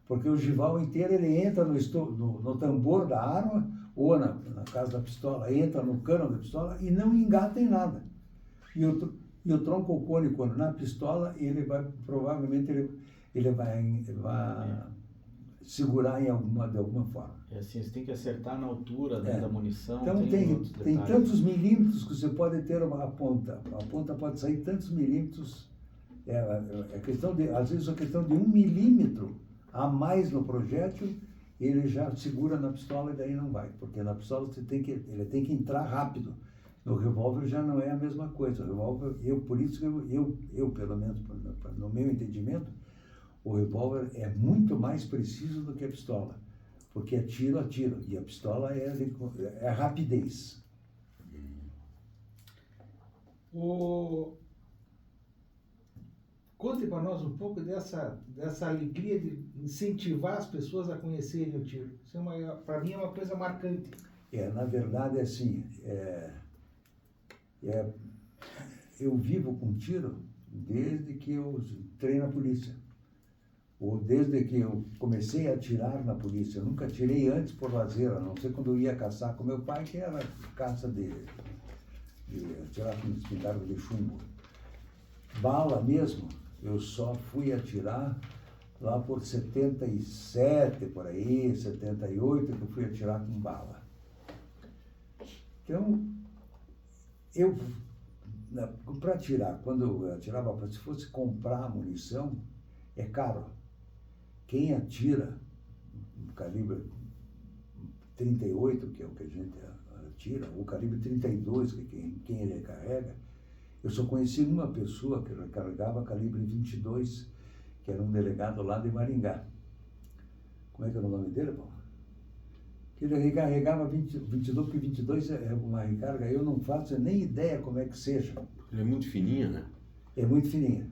Porque o ogival inteiro, ele entra no tambor da arma, ou na casa da pistola, entra no cano da pistola e não engata em nada. E o troncocônico na pistola, ele vai, provavelmente, ele vai segurar de alguma forma. Assim, você tem que acertar na altura da munição. Então tem tantos milímetros que você pode ter a ponta. A ponta pode sair tantos milímetros. Às vezes a questão de 1 milímetro a mais no projétil, ele já segura na pistola e daí não vai. Porque na pistola ele tem que entrar rápido. No revólver já não é a mesma coisa. O revólver, por isso que eu pelo menos, no meu entendimento, o revólver é muito mais preciso do que a pistola. Porque é tiro a tiro. E a pistola é a rapidez. Conte para nós um pouco dessa alegria de incentivar as pessoas a conhecerem o tiro. Isso para mim é uma coisa marcante. Na verdade, é assim, eu vivo com tiro desde que eu entrei na polícia. Ou desde que eu comecei a atirar na polícia. Eu nunca atirei antes por lazer, a não ser quando eu ia caçar com meu pai, que era caça de atirar com espingarda de chumbo. Bala mesmo, eu só fui atirar lá por 77, por aí, 78, que eu fui atirar com bala. Então, para atirar, quando eu atirava, se fosse comprar munição, é caro. Quem atira no calibre 38, que é o que a gente atira, o calibre 32, que quem ele carrega, eu só conheci uma pessoa que carregava calibre 22, que era um delegado lá de Maringá. Como é que era o nome dele, Paulo? Que ele recarregava 22, porque 22 é uma recarga, eu não faço nem ideia como é que seja. Ele é muito fininha, né? É muito fininha.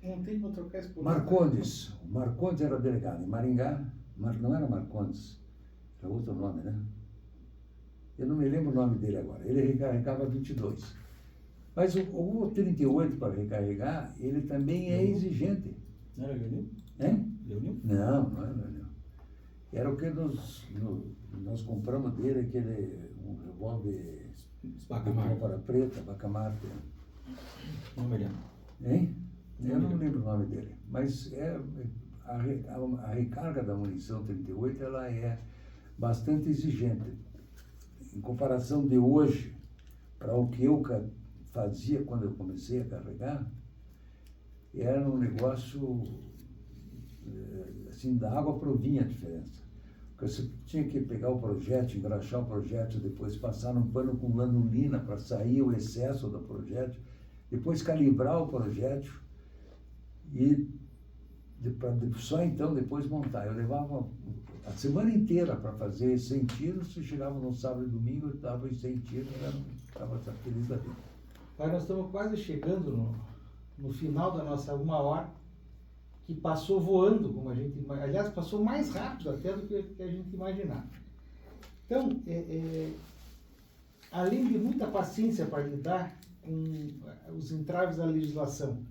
Não tem como trocar esse por Marcondes. O Marcondes era delegado em Maringá, mas não era Marcondes, era outro nome, né? Eu não me lembro o nome dele agora. Ele recarregava 22. Mas o 38 para recarregar, ele também é exigente. Não era Leonil? Hein? Leonil? Não, não era Leonil. Era o que nós compramos dele, um revólver Bacamarte. para preta, Bacamarte. Não me lembro. Hein? Eu não lembro o nome dele. Mas a recarga da munição 38, ela é bastante exigente. Em comparação de hoje, para o que eu fazia quando eu comecei a carregar, era um negócio, assim, da água para o vinho a diferença. Porque você tinha que pegar o projétil, engraxar o projétil, depois passar num pano com lanolina para sair o excesso do projétil, depois calibrar o projétil e só então depois montar. Eu levava a semana inteira para fazer 100 tiros, se chegava no sábado e domingo, eu dava os 100 tiros, estava feliz da vida. Pai, nós estamos quase chegando no final da nossa 1 hora, que passou voando, como a gente, aliás, passou mais rápido até do que a gente imaginava. Então, além de muita paciência para lidar com os entraves da legislação,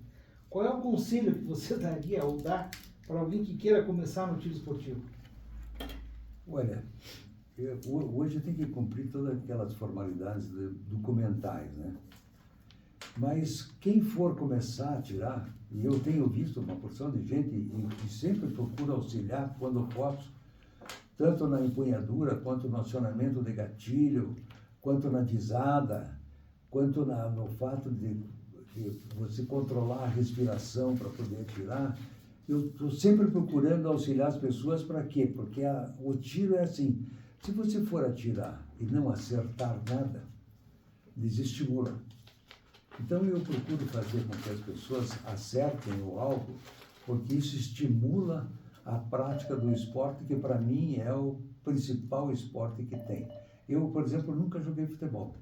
qual é o conselho que você daria ou dá para alguém que queira começar no tiro esportivo? Olha, hoje tem que cumprir todas aquelas formalidades documentais, né? Mas quem for começar a atirar, e eu tenho visto uma porção de gente que sempre procura auxiliar quando posso, tanto na empunhadura, quanto no acionamento de gatilho, quanto na visada, quanto no fato de você controlar a respiração para poder atirar. Eu estou sempre procurando auxiliar as pessoas para quê? Porque o tiro é assim, se você for atirar e não acertar nada, desestimula. Então eu procuro fazer com que as pessoas acertem o alvo, porque isso estimula a prática do esporte, que para mim é o principal esporte que tem. Eu, por exemplo, nunca joguei futebol.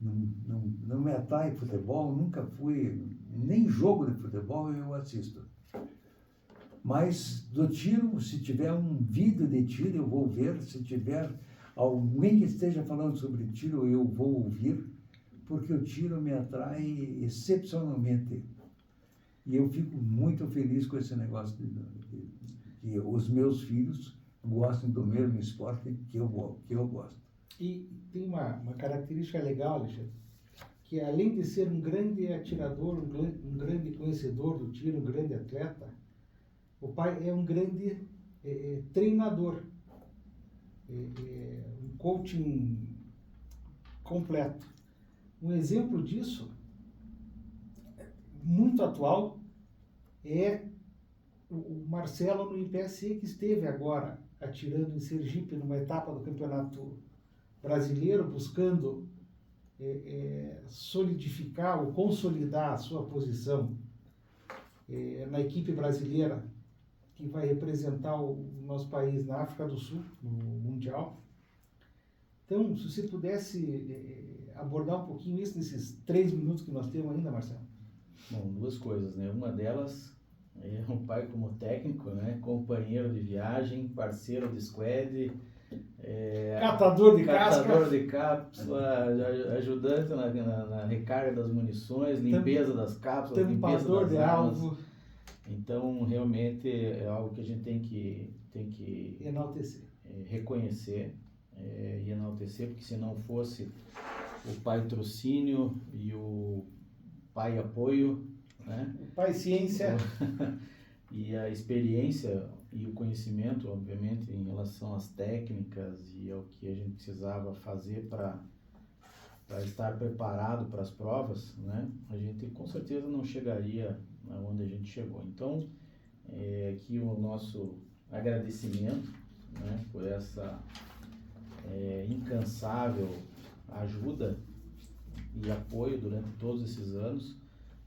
Não me atrai futebol, nunca fui, nem jogo de futebol eu assisto. Mas do tiro, se tiver um vídeo de tiro, eu vou ver. Se tiver alguém que esteja falando sobre tiro, eu vou ouvir, porque o tiro me atrai excepcionalmente. E eu fico muito feliz com esse negócio que os meus filhos gostem do mesmo esporte que eu gosto. E tem uma característica legal, Alexandre, que além de ser um grande atirador, um grande conhecedor do tiro, um grande atleta, o pai é um grande treinador, um coaching completo. Um exemplo disso, muito atual, é o Marcelo no IPSC, que esteve agora atirando em Sergipe numa etapa do Campeonato Brasileiro, buscando solidificar ou consolidar a sua posição na equipe brasileira que vai representar o nosso país na África do Sul, no Mundial. Então, se você pudesse abordar um pouquinho isso nesses 3 minutos que nós temos ainda, Marcelo. Bom, 2 coisas, né? Uma delas é um pai como técnico, né? Companheiro de viagem, parceiro de squad, Catador de cápsula, ajudante na recarga das munições, limpeza das cápsulas, limpeza tampador das de armas. alvo. Então, realmente é algo que a gente tem que Enaltecer. reconhecer e enaltecer, porque se não fosse o pai trocínio e o pai apoio, né? O pai ciência. E a experiência e o conhecimento, obviamente, em relação às técnicas e ao que a gente precisava fazer para estar preparado para as provas, né? A gente com certeza não chegaria onde a gente chegou. Então, aqui o nosso agradecimento, né, por essa incansável ajuda e apoio durante todos esses anos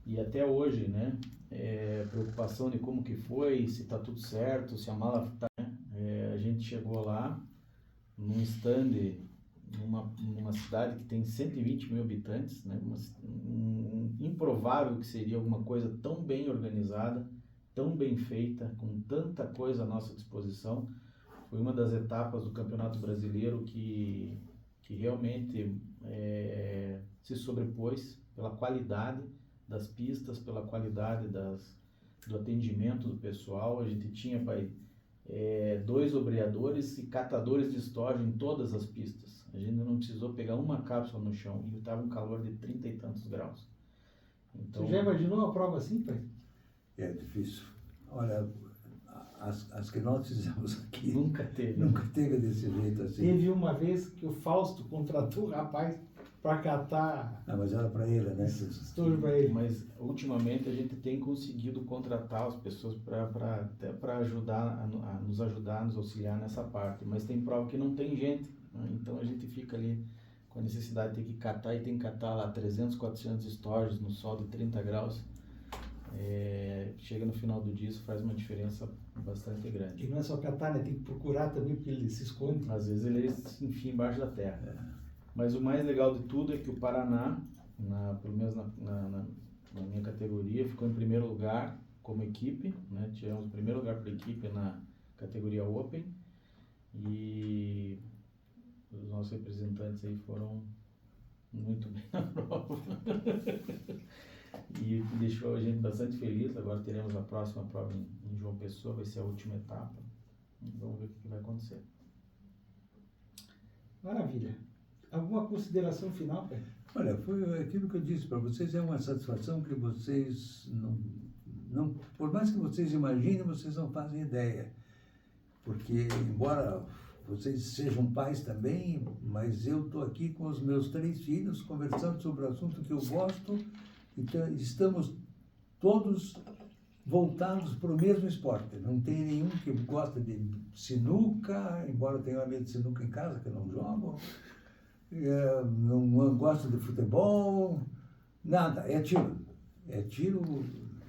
e até hoje, né? Preocupação de como que foi, se está tudo certo, se a mala tá, né? A gente chegou lá num stand numa cidade que tem 120 mil habitantes, né? Improvável que seria alguma coisa tão bem organizada, tão bem feita, com tanta coisa à nossa disposição. Foi uma das etapas do Campeonato Brasileiro que realmente se sobrepôs pela qualidade das pistas, pela qualidade do atendimento do pessoal. A gente tinha, pai, 2 obreadores e catadores de estojo em todas as pistas. A gente não precisou pegar uma cápsula no chão e estava um calor de 30 e tantos graus. Então, Você já imaginou uma prova assim, pai? É difícil. Olha, as que nós fizemos aqui nunca teve. nunca teve desse jeito assim. Teve uma vez que o Fausto contratou o rapaz para catar Ah, mas era para ele, né? estojo para ele. Mas ultimamente a gente tem conseguido contratar as pessoas até para ajudar nos ajudar, nos auxiliar nessa parte. Mas tem prova que não tem gente, né? Então a gente fica ali com a necessidade de ter que catar e tem que catar lá 300, 400 estojos no sol de 30 graus. Chega no final do dia, isso faz uma diferença bastante grande. E não é só catar, né? Tem que procurar também, porque ele se esconde. Às vezes ele se enfia embaixo da terra. Mas o mais legal de tudo é que o Paraná, pelo menos na minha categoria, ficou em primeiro lugar como equipe, né? Tivemos o primeiro lugar para a equipe na categoria Open e os nossos representantes aí foram muito bem na prova. E deixou a gente bastante feliz. Agora teremos a próxima prova em João Pessoa, vai ser a última etapa. Vamos ver o que vai acontecer. Maravilha. Alguma consideração final, pai? Olha, foi aquilo que eu disse para vocês, é uma satisfação que vocês não, por mais que vocês imaginem, vocês não fazem ideia. Porque, embora vocês sejam pais também, mas eu estou aqui com os meus 3 filhos, conversando sobre o assunto que eu gosto, então estamos todos voltados para o mesmo esporte. Não tem nenhum que gosta de sinuca, embora tenha um amigo de sinuca em casa que eu não jogo. Não gosto de futebol, nada, é tiro. É tiro.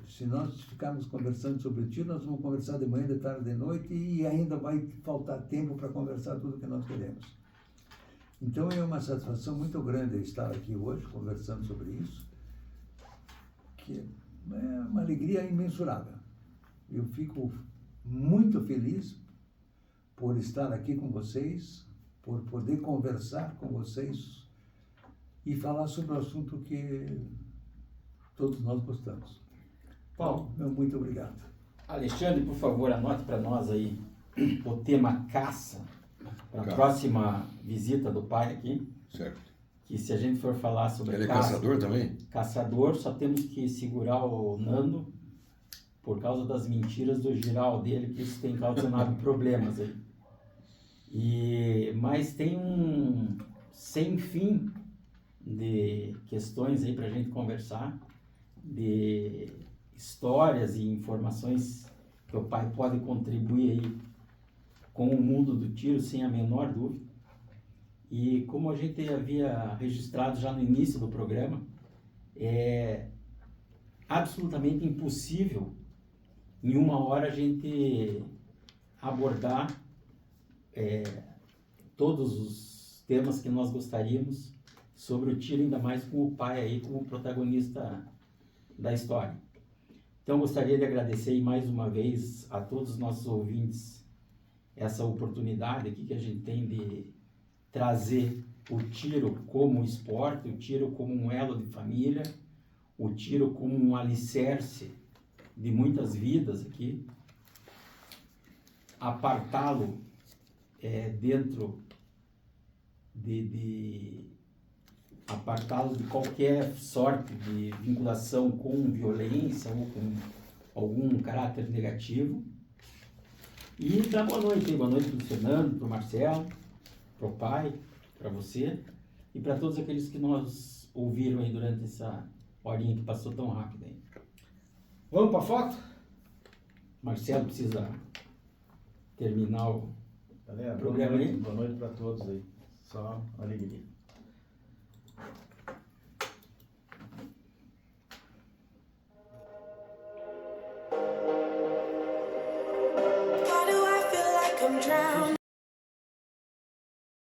Se nós ficarmos conversando sobre tiro, nós vamos conversar de manhã, de tarde, de noite e ainda vai faltar tempo para conversar tudo que nós queremos. Então é uma satisfação muito grande estar aqui hoje conversando sobre isso, que é uma alegria imensurável. Eu fico muito feliz por estar aqui com vocês, por poder conversar com vocês e falar sobre o assunto que todos nós gostamos. Paulo. Então, muito obrigado. Alexandre, por favor, anote para nós aí o tema caça para a Caça. próxima visita do pai aqui. Certo. Que se a gente for falar sobre Ele é caça, caçador também? caçador, só temos que segurar o Nando por causa das mentiras do giral dele, que isso tem causado problemas aí. Mas tem um sem fim de questões aí para a gente conversar, de histórias e informações que o pai pode contribuir aí com o mundo do tiro, sem a menor dúvida. E como a gente havia registrado já no início do programa, é absolutamente impossível em uma hora a gente abordar todos os temas que nós gostaríamos sobre o tiro, ainda mais com o pai aí como protagonista da história. Então gostaria de agradecer mais uma vez a todos os nossos ouvintes essa oportunidade aqui que a gente tem de trazer o tiro como esporte, o tiro como um elo de família, o tiro como um alicerce de muitas vidas aqui, apartá-lo dentro apartá-lo de qualquer sorte de vinculação com violência algum caráter negativo. E dá boa noite para o Fernando, para o Marcelo, para o pai, para você e para todos aqueles que nos ouviram aí durante essa horinha que passou tão rápido aí. Vamos para a foto? Marcelo precisa terminar o Galera, programa aí. boa noite para todos aí. Só alegria. Why do I feel like I'm drowning?